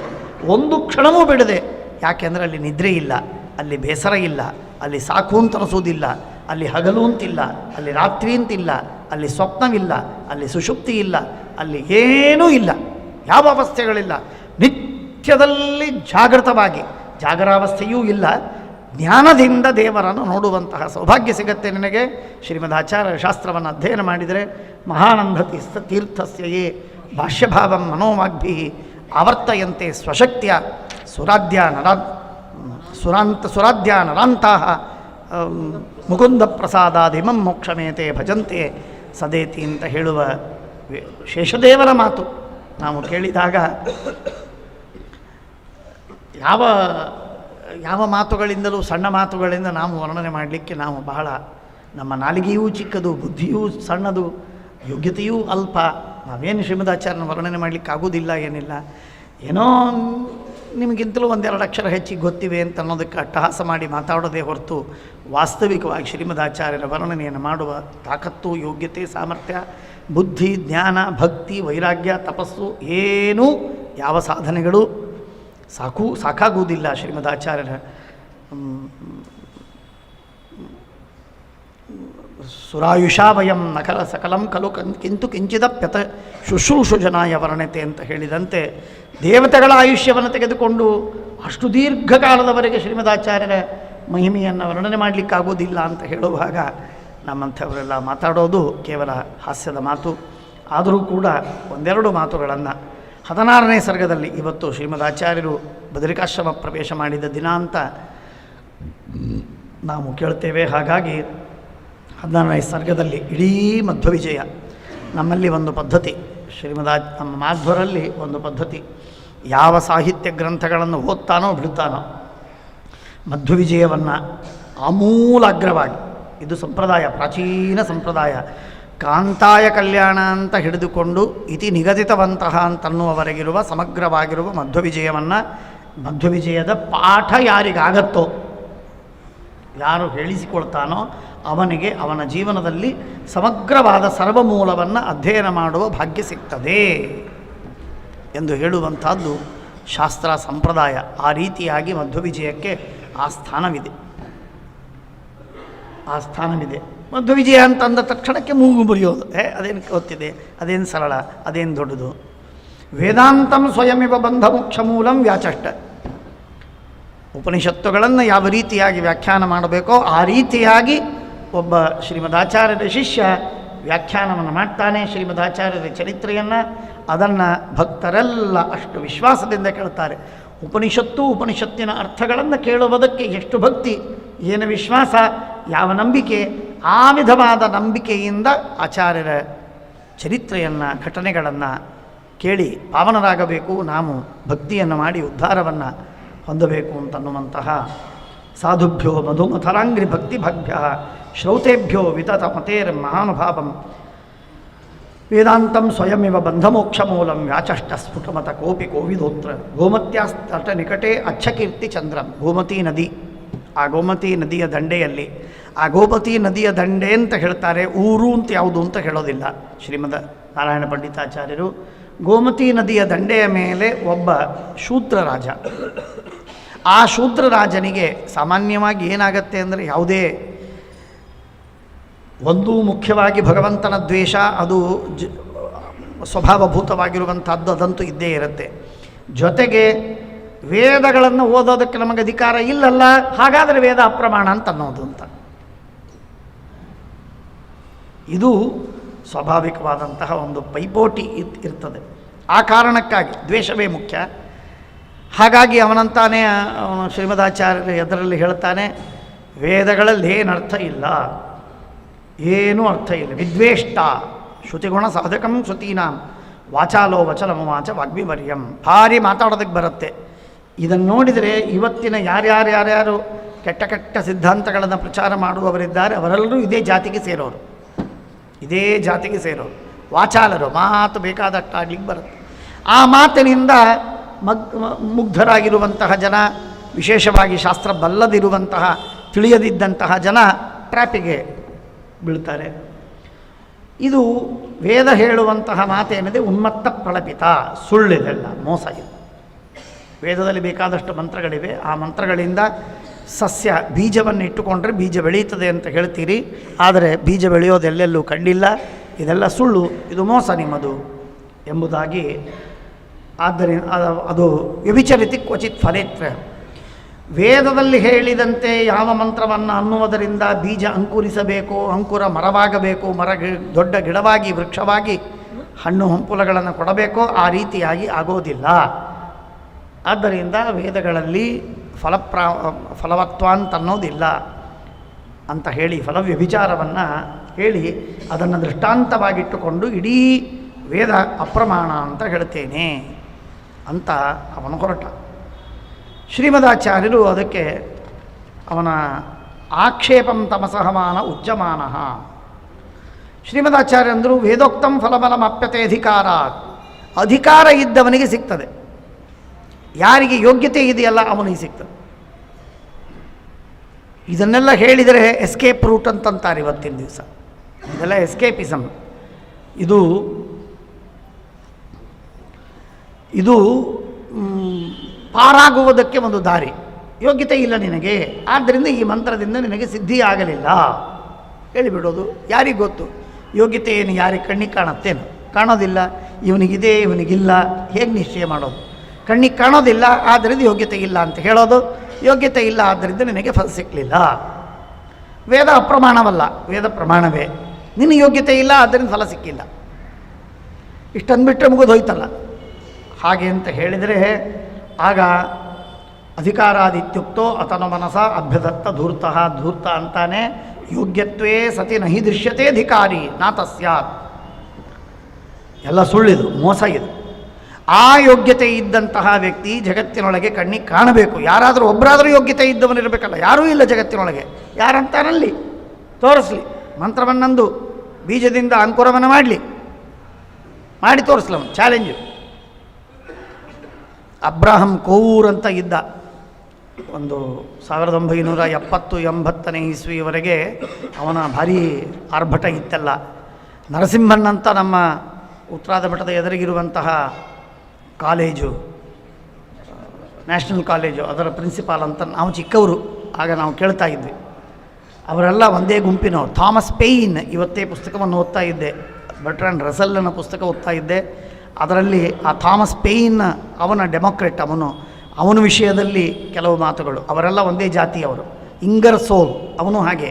ಒಂದು ಕ್ಷಣವೂ ಬಿಡದೆ. ಯಾಕೆಂದರೆ ಅಲ್ಲಿ ನಿದ್ರೆ ಇಲ್ಲ, ಅಲ್ಲಿ ಬೇಸರ ಇಲ್ಲ, ಅಲ್ಲಿ ಸಾಕು ಅಂತ ಅನಿಸೋದಿಲ್ಲ, ಅಲ್ಲಿ ಹಗಲು ಅಂತಿಲ್ಲ, ಅಲ್ಲಿ ರಾತ್ರಿ ಅಂತಿಲ್ಲ, ಅಲ್ಲಿ ಸ್ವಪ್ನವಿಲ್ಲ, ಅಲ್ಲಿ ಸುಷುಪ್ತಿ ಇಲ್ಲ, ಅಲ್ಲಿ ಏನೂ ಇಲ್ಲ, ಯಾವ ಅವಸ್ಥೆಗಳಿಲ್ಲ. ನಿತ್ಯದಲ್ಲಿ ಜಾಗೃತವಾಗಿ, ಜಾಗರಾವಸ್ಥೆಯೂ ಇಲ್ಲ, ಜ್ಞಾನದಿಂದ ದೇವರನ್ನು ನೋಡುವಂತಹ ಸೌಭಾಗ್ಯ ಸಿಗತ್ತೆ ನಿನಗೆ. ಶ್ರೀಮದಾಚಾರ್ಯ ಶಾಸ್ತ್ರವನ್ನು ಅಧ್ಯಯನ ಮಾಡಿದರೆ ಮಹಾನಂದ ತೀರ್ಥಸ್ಯಯೇ ಭಾಷ್ಯಭಾವಂ ಮನೋವಾಗ್ಭಿ ಆವರ್ತಯಂತೆ ಸ್ವಶಕ್ತಿಯ ಸುರಾಧ್ಯ ನರಾಂತಹ ಮುಕುಂದ ಪ್ರಸಾದಾದಿಮಂ ಮೋಕ್ಷಮೇತೆ ಭಜಂತೆ ಸದೇತಿ ಅಂತ ಹೇಳುವ ಶೇಷದೇವರ ಮಾತು ನಾವು ಕೇಳಿದಾಗ ಯಾವ ಮಾತುಗಳಿಂದಲೂ ಸಣ್ಣ ಮಾತುಗಳಿಂದ ನಾವು ವರ್ಣನೆ ಮಾಡಲಿಕ್ಕೆ ನಾವು ಬಹಳ, ನಮ್ಮ ನಾಲಿಗೆಯೂ ಚಿಕ್ಕದು, ಬುದ್ಧಿಯೂ ಸಣ್ಣದು, ಯೋಗ್ಯತೆಯೂ ಅಲ್ಪ. ನಾವೇನು ಶ್ರೀಮದಾಚಾರ್ಯನ ವರ್ಣನೆ ಮಾಡಲಿಕ್ಕೆ ಆಗೋದಿಲ್ಲ, ಏನಿಲ್ಲ, ಏನೋ ನಿಮಗಿಂತಲೂ ಒಂದೆರಡು ಅಕ್ಷರ ಹೆಚ್ಚಿಗೆ ಗೊತ್ತಿವೆ ಅಂತ ಅನ್ನೋದಕ್ಕೆ ಅಟ್ಟಹಾಸ ಮಾಡಿ ಮಾತಾಡೋದೇ ಹೊರತು ವಾಸ್ತವಿಕವಾಗಿ ಶ್ರೀಮದಾಚಾರ್ಯರ ವರ್ಣನೆಯನ್ನು ಮಾಡುವ ತಾಕತ್ತು, ಯೋಗ್ಯತೆ, ಸಾಮರ್ಥ್ಯ, ಬುದ್ಧಿ, ಜ್ಞಾನ, ಭಕ್ತಿ, ವೈರಾಗ್ಯ, ತಪಸ್ಸು ಏನೂ ಯಾವ ಸಾಧನೆಗಳು ಸಾಕಾಗುವುದಿಲ್ಲ. ಶ್ರೀಮದಾಚಾರ್ಯರ ಸುರಾಯುಷಾ ವಯಂ ನಕಲ ಸಕಲಂ ಖಲು ಕಿಂತು ಕಿಂಚಿದಪ್ಯತ ಶುಶ್ರೂಷು ಜನಾಯ ವರ್ಣತೆ ಅಂತ ಹೇಳಿದಂತೆ ದೇವತೆಗಳ ಆಯುಷ್ಯವನ್ನು ತೆಗೆದುಕೊಂಡು ಅಷ್ಟು ದೀರ್ಘಕಾಲದವರೆಗೆ ಶ್ರೀಮದಾಚಾರ್ಯರ ಮಹಿಮೆಯನ್ನು ವರ್ಣನೆ ಮಾಡಲಿಕ್ಕಾಗೋದಿಲ್ಲ ಅಂತ ಹೇಳುವಾಗ ನಮ್ಮಂಥವರೆಲ್ಲ ಮಾತಾಡೋದು ಕೇವಲ ಹಾಸ್ಯದ ಮಾತು. ಆದರೂ ಕೂಡ ಒಂದೆರಡು ಮಾತುಗಳನ್ನು 16ನೇ ಸರ್ಗದಲ್ಲಿ, ಇವತ್ತು ಶ್ರೀಮದಾಚಾರ್ಯರು ಬದರಿಕಾಶ್ರಮ ಪ್ರವೇಶ ಮಾಡಿದ ದಿನ ಅಂತ ನಾವು ಕೇಳ್ತೇವೆ. ಹಾಗಾಗಿ 16ನೇ ಸರ್ಗದಲ್ಲಿ ಇಡೀ ಮಧ್ವವಿಜಯ, ನಮ್ಮಲ್ಲಿ ಒಂದು ಪದ್ಧತಿ, ನಮ್ಮ ಮಾಧ್ವರಲ್ಲಿ ಒಂದು ಪದ್ಧತಿ, ಯಾವ ಸಾಹಿತ್ಯ ಗ್ರಂಥಗಳನ್ನು ಓದ್ತಾನೋ ಬಿಡ್ತಾನೋ ಮಧ್ವವಿಜಯವನ್ನು ಆಮೂಲಾಗ್ರವಾಗಿ, ಇದು ಸಂಪ್ರದಾಯ, ಪ್ರಾಚೀನ ಸಂಪ್ರದಾಯ, ಕಾಂತಾಯ ಕಲ್ಯಾಣ ಅಂತ ಹಿಡಿದುಕೊಂಡು ಇತಿ ನಿಗದಿತವಂತಹ ಅಂತನ್ನುವವರೆಗಿರುವ ಸಮಗ್ರವಾಗಿರುವ ಮಧ್ವವಿಜಯದ ಪಾಠ ಯಾರಿಗಾಗತ್ತೋ, ಯಾರು ಹೇಳಿಸಿಕೊಳ್ತಾನೋ ಅವನಿಗೆ ಅವನ ಜೀವನದಲ್ಲಿ ಸಮಗ್ರವಾದ ಸರ್ವಮೂಲವನ್ನು ಅಧ್ಯಯನ ಮಾಡುವ ಭಾಗ್ಯ ಸಿಗ್ತದೆ ಎಂದು ಹೇಳುವಂಥದ್ದು ಶಾಸ್ತ್ರ ಸಂಪ್ರದಾಯ. ಆ ರೀತಿಯಾಗಿ ಮಧ್ವವಿಜಯಕ್ಕೆ ಆ ಸ್ಥಾನವಿದೆ. ಮಧ್ವವಿಜಯ ಅಂತಂದ ತಕ್ಷಣಕ್ಕೆ ಮೂಗು ಮುರಿಯೋದು, ಅದೇನು ಗೊತ್ತಿದೆ, ಅದೇನು ಸರಳ, ಅದೇನು ದೊಡ್ಡದು. ವೇದಾಂತಂ ಸ್ವಯಮಿವ ಬಂಧ ಮೋಕ್ಷ ಮೂಲಂ ವ್ಯಾಚಷ್ಟ. ಉಪನಿಷತ್ತುಗಳನ್ನು ಯಾವ ರೀತಿಯಾಗಿ ವ್ಯಾಖ್ಯಾನ ಮಾಡಬೇಕೋ ಆ ರೀತಿಯಾಗಿ ಒಬ್ಬ ಶ್ರೀಮದಾಚಾರ್ಯರ ಶಿಷ್ಯ ವ್ಯಾಖ್ಯಾನವನ್ನು ಮಾಡ್ತಾನೆ. ಶ್ರೀಮದಾಚಾರ್ಯರ ಚರಿತ್ರೆಯನ್ನು ಅದನ್ನು ಭಕ್ತರೆಲ್ಲ ಅಷ್ಟು ವಿಶ್ವಾಸದಿಂದ ಕೇಳ್ತಾರೆ. ಉಪನಿಷತ್ತಿನ ಅರ್ಥಗಳನ್ನು ಕೇಳುವುದಕ್ಕೆ ಎಷ್ಟು ಭಕ್ತಿ, ಏನು ವಿಶ್ವಾಸ, ಯಾವ ನಂಬಿಕೆ, ಆ ವಿಧವಾದ ನಂಬಿಕೆಯಿಂದ ಆಚಾರ್ಯರ ಚರಿತ್ರೆಯನ್ನು, ಘಟನೆಗಳನ್ನು ಕೇಳಿ ಪಾವನರಾಗಬೇಕು. ನಾವು ಭಕ್ತಿಯನ್ನು ಮಾಡಿ ಉದ್ಧಾರವನ್ನು ಹೊಂದಬೇಕು ಅಂತನ್ನುವಂತಹ ಸಾಧುಭ್ಯೋ ಮಧುಮಥರಾಂಗ್ರಿ ಭಕ್ತಿಭಗ್ಭ್ಯ ಶ್ರೌತೇಭ್ಯೋ ವಿತತ ಮತೇರ್ ಮಹಾನುಭಾವಂ ವೇದಾಂತಂ ಸ್ವಯಮಿವ ಬಂಧಮೋಕ್ಷ ಮೂಲಂ ವ್ಯಾಚಷ್ಟ ಸ್ಫುಟಮತ ಕೋಪಿ ಕೋವಿದೋತ್ರ ಗೋಮತ್ಯಾಸ್ತಟ ನಿಕಟೆ ಅಚ್ಚಕೀರ್ತಿ ಚಂದ್ರಂ. ಗೋಮತಿ ನದಿ, ಆ ಗೋಮತಿ ನದಿಯ ದಂಡೆಯಲ್ಲಿ, ಆ ಗೋಮತಿ ನದಿಯ ದಂಡೆ ಅಂತ ಹೇಳ್ತಾರೆ, ಊರು ಅಂತ ಯಾವುದು ಅಂತ ಹೇಳೋದಿಲ್ಲ ಶ್ರೀಮದ್ ನಾರಾಯಣ ಪಂಡಿತಾಚಾರ್ಯರು. ಗೋಮತಿ ನದಿಯ ದಂಡೆಯ ಮೇಲೆ ಒಬ್ಬ ಶೂದ್ರ ರಾಜ. ಆ ಶೂದ್ರ ರಾಜನಿಗೆ ಸಾಮಾನ್ಯವಾಗಿ ಏನಾಗತ್ತೆ ಅಂದರೆ, ಯಾವುದೇ ಒಂದು ಮುಖ್ಯವಾಗಿ ಭಗವಂತನ ದ್ವೇಷ, ಅದು ಸ್ವಭಾವಭೂತವಾಗಿರುವಂಥದ್ದು, ಅದಂತೂ ಇದ್ದೇ ಇರುತ್ತೆ. ಜೊತೆಗೆ ವೇದಗಳನ್ನು ಓದೋದಕ್ಕೆ ನಮಗೆ ಅಧಿಕಾರ ಇಲ್ಲಲ್ಲ, ಹಾಗಾದರೆ ವೇದ ಅಪ್ರಮಾಣ ಅಂತ ಅನ್ನೋದು ಅಂತ. ಇದು ಸ್ವಾಭಾವಿಕವಾದಂತಹ ಒಂದು ಪೈಪೋಟಿ ಇರ್ತದೆ. ಆ ಕಾರಣಕ್ಕಾಗಿ ದ್ವೇಷವೇ ಮುಖ್ಯ. ಹಾಗಾಗಿ ಅವನಂತಾನೆ ಅವನು ಶ್ರೀಮದಾಚಾರ್ಯರು ಎದರಲ್ಲಿ ಹೇಳ್ತಾನೆ, ವೇದಗಳಲ್ಲಿ ಏನು ಅರ್ಥ ಇಲ್ಲ, ಏನೂ ಅರ್ಥ ಇಲ್ಲ. ವಿದ್ವೇಷ್ಟ ಶ್ರುತಿಗುಣ ಸಾಧಕಂ ಶ್ರುತೀನಾಂ ವಾಚಾಲೋ ವಚನಮವಾಚ ವಾಗ್ವಿವರ್ಯಂ. ಭಾರಿ ಮಾತಾಡೋದಕ್ಕೆ ಬರುತ್ತೆ. ಇದನ್ನು ನೋಡಿದರೆ ಇವತ್ತಿನ ಯಾರ್ಯಾರು ಕೆಟ್ಟ ಕೆಟ್ಟ ಸಿದ್ಧಾಂತಗಳನ್ನು ಪ್ರಚಾರ ಮಾಡುವವರಿದ್ದಾರೆ ಅವರೆಲ್ಲರೂ ಇದೇ ಜಾತಿಗೆ ಸೇರೋರು, ಇದೇ ಜಾತಿಗೆ ಸೇರೋರು. ವಾಚಾಲರು, ಮಾತು ಬೇಕಾದಷ್ಟಾಗ್ಲಿಕ್ಕೆ ಬರುತ್ತೆ. ಆ ಮಾತಿನಿಂದ ಮುಗ್ಧರಾಗಿರುವಂತಹ ಜನ, ವಿಶೇಷವಾಗಿ ಶಾಸ್ತ್ರ ಬಲ್ಲದಿರುವಂತಹ, ತಿಳಿಯದಿದ್ದಂತಹ ಜನ ಟ್ರ್ಯಾಪಿಗೆ ಬೀಳ್ತಾರೆ. ಇದು ವೇದ ಹೇಳುವಂತಹ ಮಾತೇನಿದೆ ಉನ್ಮತ್ತ ಪ್ರಳಪಿತ, ಸುಳ್ಳಿದೆಲ್ಲ, ಮೋಸ ಇದೆ. ವೇದದಲ್ಲಿ ಬೇಕಾದಷ್ಟು ಮಂತ್ರಗಳಿವೆ. ಆ ಮಂತ್ರಗಳಿಂದ ಸಸ್ಯ ಬೀಜವನ್ನು ಇಟ್ಟುಕೊಂಡ್ರೆ ಬೀಜ ಬೆಳೆಯುತ್ತದೆ ಅಂತ ಹೇಳ್ತೀರಿ, ಆದರೆ ಬೀಜ ಬೆಳೆಯೋದೆಲ್ಲೆಲ್ಲೂ ಕಂಡಿಲ್ಲ. ಇದೆಲ್ಲ ಸುಳ್ಳು, ಇದು ಮೋಸ ನಿಮ್ಮದು ಎಂಬುದಾಗಿ. ಆದ್ದರಿಂದ ಅದು ವ್ಯಭಿಚರಿತಿ ಕ್ವಚಿತ್ ಫಲೇತ್ರ. ವೇದದಲ್ಲಿ ಹೇಳಿದಂತೆ ಯಾವ ಮಂತ್ರವನ್ನು ಅನ್ನುವುದರಿಂದ ಬೀಜ ಅಂಕುರಿಸಬೇಕು, ಅಂಕುರ ಮರವಾಗಬೇಕು, ದೊಡ್ಡ ಗಿಡವಾಗಿ ವೃಕ್ಷವಾಗಿ ಹಣ್ಣು ಹಂಪುಲಗಳನ್ನು ಕೊಡಬೇಕೋ ಆ ರೀತಿಯಾಗಿ ಆಗೋದಿಲ್ಲ. ಆದ್ದರಿಂದ ವೇದಗಳಲ್ಲಿ ಫಲವತ್ವ ಅಂತ ಅನ್ನೋದಿಲ್ಲ ಅಂತ ಹೇಳಿ ಫಲವ್ಯಭಿಚಾರವನ್ನು ಹೇಳಿ ಅದನ್ನು ದೃಷ್ಟಾಂತವಾಗಿಟ್ಟುಕೊಂಡು ಇಡೀ ವೇದ ಅಪ್ರಮಾಣ ಅಂತ ಹೇಳ್ತೇನೆ ಅಂತ ಅವನು ಹೊರಟ. ಶ್ರೀಮದಾಚಾರ್ಯರು ಅದಕ್ಕೆ ಅವನ ಆಕ್ಷೇಪಂ ತಮಸಹಮಾನ ಉಚ್ಚಮಾನ. ಶ್ರೀಮದಾಚಾರ್ಯಂದರು ವೇದೋಕ್ತಂ ಫಲಬಲಮಪ್ಯತೆ ಅಧಿಕಾರಾತ್. ಅಧಿಕಾರ ಇದ್ದವನಿಗೆ ಸಿಗ್ತದೆ, ಯಾರಿಗೆ ಯೋಗ್ಯತೆ ಇದೆಯಲ್ಲ ಅವನಿಗೆ ಸಿಗ್ತದೆ. ಇದನ್ನೆಲ್ಲ ಹೇಳಿದರೆ ಎಸ್ಕೇಪ್ ರೂಟ್ ಅಂತಂತಾರೆ ಇವತ್ತಿನ ದಿವಸ. ಇದೆಲ್ಲ ಎಸ್ಕೇಪಿಸಮ್. ಇದು ಪಾರಾಗುವುದಕ್ಕೆ ಒಂದು ದಾರಿ. ಯೋಗ್ಯತೆ ಇಲ್ಲ ನಿನಗೆ, ಆದ್ದರಿಂದ ಈ ಮಂತ್ರದಿಂದ ನಿನಗೆ ಸಿದ್ಧಿ ಆಗಲಿಲ್ಲ ಹೇಳಿಬಿಡೋದು. ಯಾರಿಗೆ ಗೊತ್ತು ಯೋಗ್ಯತೆ ಏನು? ಯಾರಿಗೆ ಕಣ್ಣಿಗೆ ಕಾಣುತ್ತೇನು? ಕಾಣೋದಿಲ್ಲ. ಇವನಿಗಿದೆ ಇವನಿಗಿಲ್ಲ ಹೇಗೆ ನಿಶ್ಚಯ ಮಾಡೋದು? ಕಣ್ಣಿಗೆ ಕಾಣೋದಿಲ್ಲ ಆದ್ದರಿಂದ ಯೋಗ್ಯತೆ ಇಲ್ಲ ಅಂತ ಹೇಳೋದು. ಯೋಗ್ಯತೆ ಇಲ್ಲ ಆದ್ದರಿಂದ ನಿನಗೆ ಫಲ ಸಿಕ್ಕಲಿಲ್ಲ. ವೇದ ಅಪ್ರಮಾಣವಲ್ಲ, ವೇದ ಪ್ರಮಾಣವೇ. ನಿನ್ನ ಯೋಗ್ಯತೆ ಇಲ್ಲ ಆದ್ದರಿಂದ ಫಲ ಸಿಕ್ಕಿಲ್ಲ. ಇಷ್ಟಂದುಬಿಟ್ರೆ ಮುಗಿದು ಹೋಯ್ತಲ್ಲ. ಹಾಗೆ ಅಂತ ಹೇಳಿದರೆ ಆಗ ಅಧಿಕಾರಾದಿತ್ಯುಕ್ತೋ ಅತನ ಮನಸ ಅಭ್ಯದತ್ತ ಧೂರ್ತಃ. ಧೂರ್ತ ಅಂತಾನೆ ಯೋಗ್ಯತ್ವೇ ಸತಿ ನಹಿ ದೃಶ್ಯತೆ ಅಧಿಕಾರಿ ನಾತ ಸ್ಯಾತ್. ಎಲ್ಲ ಸುಳ್ಳಿದು, ಮೋಸ ಇದು. ಆ ಯೋಗ್ಯತೆ ಇದ್ದಂತಹ ವ್ಯಕ್ತಿ ಜಗತ್ತಿನೊಳಗೆ ಕಣ್ಣಿಗೆ ಕಾಣಬೇಕು. ಯಾರಾದರೂ ಒಬ್ಬರಾದರೂ ಯೋಗ್ಯತೆ ಇದ್ದವನಿರಬೇಕಲ್ಲ. ಯಾರೂ ಇಲ್ಲ ಜಗತ್ತಿನೊಳಗೆ. ಯಾರಂತಾನಲ್ಲಿ ತೋರಿಸ್ಲಿ, ಮಂತ್ರವನ್ನಂದು ಬೀಜದಿಂದ ಅಂಕುರವನ್ನು ಮಾಡಿ ತೋರಿಸ್ಲವ. ಚಾಲೆಂಜು. ಅಬ್ರಾಹಂ ಕೋವೂರ್ ಅಂತ ಇದ್ದ. ಒಂದು 1970-80 ಇಸ್ವಿಯವರೆಗೆ ಅವನ ಭಾರಿ ಆರ್ಭಟ ಇತ್ತಲ್ಲ. ನರಸಿಂಹನ್ ಅಂತ ನಮ್ಮ ಉತ್ತರಾದ ಮಠದ ಎದುರಿಗಿರುವಂತಹ ಕಾಲೇಜು, ನ್ಯಾಷನಲ್ ಕಾಲೇಜು, ಅದರ ಪ್ರಿನ್ಸಿಪಾಲ್ ಅಂತ ನಾವು ಚಿಕ್ಕವರು ಆಗ ನಾವು ಕೇಳ್ತಾ ಇದ್ವಿ. ಅವರೆಲ್ಲ ಒಂದೇ ಗುಂಪಿನವರು. ಥಾಮಸ್ ಪೇಯಿನ್ ಇವತ್ತೇ ಪುಸ್ತಕವನ್ನು ಓದ್ತಾ ಇದ್ದೆ, ಬರ್ಟ್ರಾಂಡ್ ರಸೆಲ್ನ ಪುಸ್ತಕ ಓದ್ತಾ ಇದ್ದೆ. ಅದರಲ್ಲಿ ಆ ಥಾಮಸ್ ಪೇಯಿನ್ ಅವನ ಡೆಮೊಕ್ರೆಟ್, ಅವನ ವಿಷಯದಲ್ಲಿ ಕೆಲವು ಮಾತುಗಳು. ಅವರೆಲ್ಲ ಒಂದೇ ಜಾತಿಯವರು. ಇಂಗರ್ ಸೋಲ್ ಅವನು ಹಾಗೆ.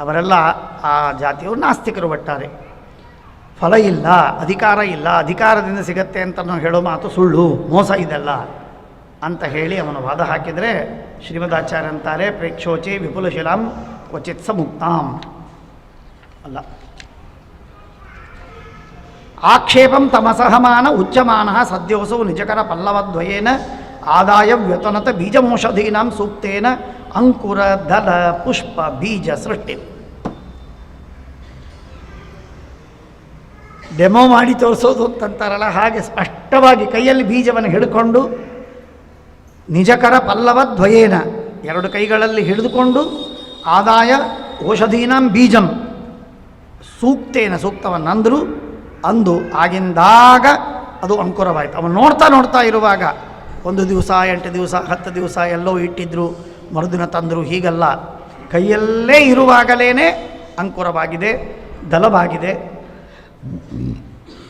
ಅವರೆಲ್ಲ ಆ ಜಾತಿಯವರು ನಾಸ್ತಿಕರು ಒಟ್ಟಾರೆ. ಫಲ ಇಲ್ಲ, ಅಧಿಕಾರ ಇಲ್ಲ, ಅಧಿಕಾರದಿಂದ ಸಿಗತ್ತೆ ಅಂತ ನಾವು ಹೇಳೋ ಮಾತು ಸುಳ್ಳು, ಮೋಸ ಇದೆಲ್ಲ ಅಂತ ಹೇಳಿ ಅವನು ವಾದ ಹಾಕಿದರೆ ಶ್ರೀಮದಾಚಾರ್ಯ ಅಂತಾರೆ ಪ್ರೇಕ್ಷೋಚೆ ವಿಪುಲಶಿಲಾಂ ಕ್ವಚಿತ್ ಸ ಮುಕ್ತಾಂ ಅಲ್ಲ. ಆಕ್ಷೇಪಂ ತಮಸಹಮಾನ ಉಚ್ಚಮಾನ ಸದ್ಯೋಸೌ ನಿಜಕರ ಪಲ್ಲವದ್ವಯೇನ ಆದಾಯ ವ್ಯತನತ ಬೀಜಮೋಷಧೀನಾಂ ಸೂಕ್ತೇನ ಅಂಕುರ ದಲ ಪುಷ್ಪ ಬೀಜ ಸೃಷ್ಟಿ. ಡೆಮೋ ಮಾಡಿ ತೋರಿಸೋದು ಅಂತಂತಾರಲ್ಲ, ಹಾಗೆ ಸ್ಪಷ್ಟವಾಗಿ ಕೈಯಲ್ಲಿ ಬೀಜವನ್ನು ಹಿಡ್ಕೊಂಡು ನಿಜಕರ ಪಲ್ಲವದ್ವಯೇನ, 2 ಕೈಗಳಲ್ಲಿ ಹಿಡಿದುಕೊಂಡು ಆದಾಯ ಔಷಧೀನಾಂ ಬೀಜಂ ಸೂಕ್ತೇನ, ಸೂಕ್ತವನ್ನಂದರು ಅಂದು ಆಗಿಂದಾಗ ಅದು ಅಂಕುರವಾಯಿತು. ಅವನು ನೋಡ್ತಾ ಇರುವಾಗ 1 ದಿವಸ 8 ದಿವಸ 10 ದಿವಸ ಎಲ್ಲೋ ಇಟ್ಟಿದ್ರು, ಮರುದಿನ ತಂದರು, ಹೀಗಲ್ಲ. ಕೈಯಲ್ಲೇ ಇರುವಾಗಲೇ ಅಂಕುರವಾಗಿದೆ, ದಲವಾಗಿದೆ,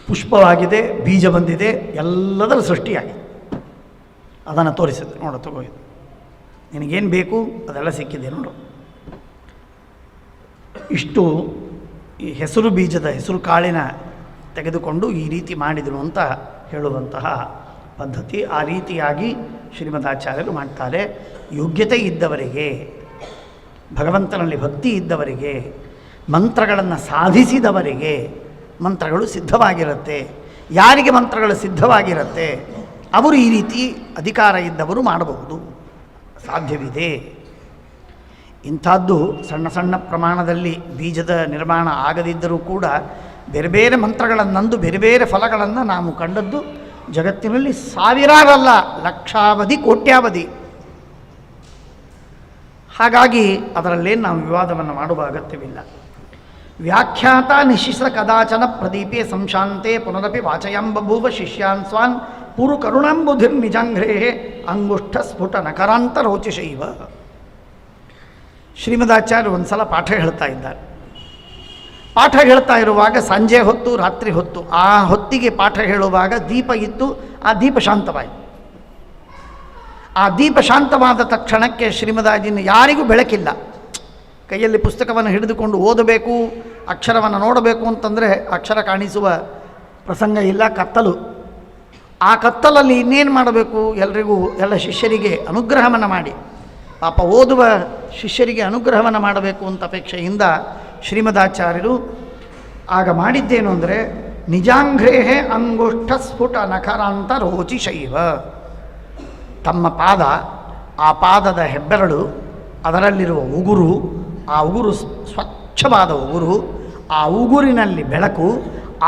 ಪುಷ್ಪವಾಗಿದೆ, ಬೀಜ ಬಂದಿದೆ, ಎಲ್ಲದರ ಸೃಷ್ಟಿಯಾಗಿದೆ. ಅದನ್ನು ತೋರಿಸಿದೆ. ನೋಡು, ತಗೋಯಿತು, ನಿನಗೇನು ಬೇಕು ಅದೆಲ್ಲ ಸಿಕ್ಕಿದೆ ನೋಡು. ಇಷ್ಟು ಈ ಹೆಸರು ಬೀಜದ, ಹೆಸರು ಕಾಳಿನ ತೆಗೆದುಕೊಂಡು ಈ ರೀತಿ ಮಾಡಿದರು ಅಂತ ಹೇಳುವಂತಹ ಪದ್ಧತಿ. ಆ ರೀತಿಯಾಗಿ ಶ್ರೀಮದಾಚಾರ್ಯರು ಮಾಡ್ತಾರೆ. ಯೋಗ್ಯತೆ ಇದ್ದವರಿಗೆ, ಭಗವಂತನಲ್ಲಿ ಭಕ್ತಿ ಇದ್ದವರಿಗೆ, ಮಂತ್ರಗಳನ್ನು ಸಾಧಿಸಿದವರಿಗೆ ಮಂತ್ರಗಳು ಸಿದ್ಧವಾಗಿರುತ್ತೆ. ಯಾರಿಗೆ ಮಂತ್ರಗಳು ಸಿದ್ಧವಾಗಿರುತ್ತೆ ಅವರು ಈ ರೀತಿ ಅಧಿಕಾರ ಇದ್ದವರು ಮಾಡಬಹುದು, ಸಾಧ್ಯವಿದೆ. ಇಂಥದ್ದು ಸಣ್ಣ ಸಣ್ಣ ಪ್ರಮಾಣದಲ್ಲಿ ಬೀಜದ ನಿರ್ಮಾಣ ಆಗದಿದ್ದರೂ ಕೂಡ ಬೇರೆ ಬೇರೆ ಮಂತ್ರಗಳನ್ನಂದು ಬೇರೆ ಬೇರೆ ಫಲಗಳನ್ನು ನಾವು ಕಂಡದ್ದು ಜಗತ್ತಿನಲ್ಲಿ ಸಾವಿರಾರಲ್ಲ, ಲಕ್ಷಾವಧಿ ಕೋಟ್ಯಾವಧಿ. ಹಾಗಾಗಿ ಅದರಲ್ಲೇನು ನಾವು ವಿವಾದವನ್ನು ಮಾಡುವ ಅಗತ್ಯವಿಲ್ಲ. ವ್ಯಾಖ್ಯಾತ ನಿಶಿಸ ಕದಾಚನ ಪ್ರದೀಪೆ ಸಂಶಾಂತೆ ಪುನರಪಿ ವಾಚಯಂ ಬಭೂವ ಶಿಷ್ಯಾನ್ ಸ್ವಾನ್ ಪುರು ಕರುಣಾಂಬುಧಿರ್ ನಿಜಾಂಘ್ರೇ ಅಂಗುಷ್ಠ ಸ್ಫುಟ ನಕರಾಂತ ರೋಚಿಶೈವ. ಶ್ರೀಮದಾಚಾರ್ಯರು ಒಂದು ಸಲ ಪಾಠ ಹೇಳ್ತಾ ಇದ್ದಾರೆ. ಪಾಠ ಹೇಳ್ತಾ ಇರುವಾಗ ಸಂಜೆ ಹೊತ್ತು, ರಾತ್ರಿ ಹೊತ್ತು, ಆ ಹೊತ್ತಿಗೆ ಪಾಠ ಹೇಳುವಾಗ ದೀಪ ಇತ್ತು. ಆ ದೀಪ ಶಾಂತವಾಯಿತು. ಆ ದೀಪ ಶಾಂತವಾದ ತಕ್ಷಣಕ್ಕೆ ಶ್ರೀಮದಾಜಿನ ಯಾರಿಗೂ ಬೆಳಕಿಲ್ಲ. ಕೈಯಲ್ಲಿ ಪುಸ್ತಕವನ್ನು ಹಿಡಿದುಕೊಂಡು ಓದಬೇಕು, ಅಕ್ಷರವನ್ನು ನೋಡಬೇಕು ಅಂತಂದರೆ ಅಕ್ಷರ ಕಾಣಿಸುವ ಪ್ರಸಂಗ ಇಲ್ಲ, ಕತ್ತಲು. ಆ ಕತ್ತಲಲ್ಲಿ ಇನ್ನೇನು ಮಾಡಬೇಕು? ಎಲ್ರಿಗೂ, ಎಲ್ಲ ಶಿಷ್ಯರಿಗೆ ಅನುಗ್ರಹವನ್ನು ಮಾಡಿ, ಪಾಪ ಓದುವ ಶಿಷ್ಯರಿಗೆ ಅನುಗ್ರಹವನ್ನು ಮಾಡಬೇಕು ಅಂತ ಅಪೇಕ್ಷೆಯಿಂದ ಶ್ರೀಮದಾಚಾರ್ಯರು ಆಗ ಮಾಡಿದ್ದೇನು ಅಂದರೆ ನಿಜಾಂಘ್ರೇಹೇ ಅಂಗುಷ್ಠ ಸ್ಫುಟ ನಖರಾಂತ ರೋಚಿಶೈವ. ತಮ್ಮ ಪಾದ, ಆ ಪಾದದ ಹೆಬ್ಬೆರಳು, ಅದರಲ್ಲಿರುವ ಉಗುರು, ಆ ಉಗುರು ಸ್ವಚ್ಛವಾದ ಉಗುರು, ಆ ಉಗುರಿನಲ್ಲಿ ಬೆಳಕು,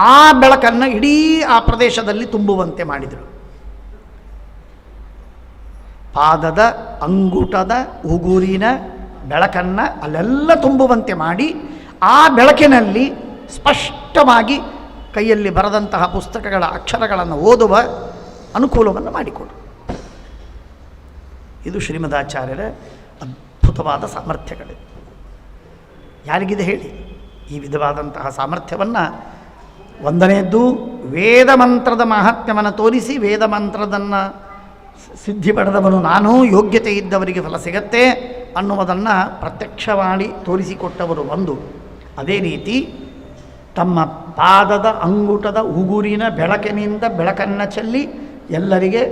ಆ ಬೆಳಕನ್ನು ಇಡೀ ಆ ಪ್ರದೇಶದಲ್ಲಿ ತುಂಬುವಂತೆ ಮಾಡಿದರು. ಪಾದದ ಅಂಗುಟದ ಉಗುರಿನ ಬೆಳಕನ್ನು ಅಲ್ಲೆಲ್ಲ ತುಂಬುವಂತೆ ಮಾಡಿ ಆ ಬೆಳಕಿನಲ್ಲಿ ಸ್ಪಷ್ಟವಾಗಿ ಕೈಯಲ್ಲಿ ಬರೆದಂತಹ ಪುಸ್ತಕಗಳ ಅಕ್ಷರಗಳನ್ನು ಓದುವ ಅನುಕೂಲವನ್ನು ಮಾಡಿಕೊಡು. ಇದು ಶ್ರೀಮದಾಚಾರ್ಯರ ಅದ್ಭುತವಾದ ಸಾಮರ್ಥ್ಯಗಳಿವೆ. ಯಾರಿಗಿದೆ ಹೇಳಿ ಈ ವಿಧವಾದಂತಹ ಸಾಮರ್ಥ್ಯವನ್ನು? ಒಂದನೆಯದ್ದು ವೇದ ಮಂತ್ರದ ಮಹಾತ್ಮ್ಯವನ್ನು ತೋರಿಸಿ, ವೇದ ಮಂತ್ರದನ್ನು ಸಿದ್ಧಿ ಪಡೆದವನು ನಾನು, ಯೋಗ್ಯತೆ ಇದ್ದವರಿಗೆ ಫಲ ಸಿಗತ್ತೆ ಅನ್ನುವುದನ್ನು ಪ್ರತ್ಯಕ್ಷ ಮಾಡಿ ತೋರಿಸಿಕೊಟ್ಟವರು ಒಂದು. ಅದೇ ರೀತಿ ತಮ್ಮ ಪಾದದ ಅಂಗುಟದ ಉಗುರಿನ ಬೆಳಕಿನಿಂದ ಬೆಳಕನ್ನು ಚೆಲ್ಲಿ ಎಲ್ಲರಿಗೆ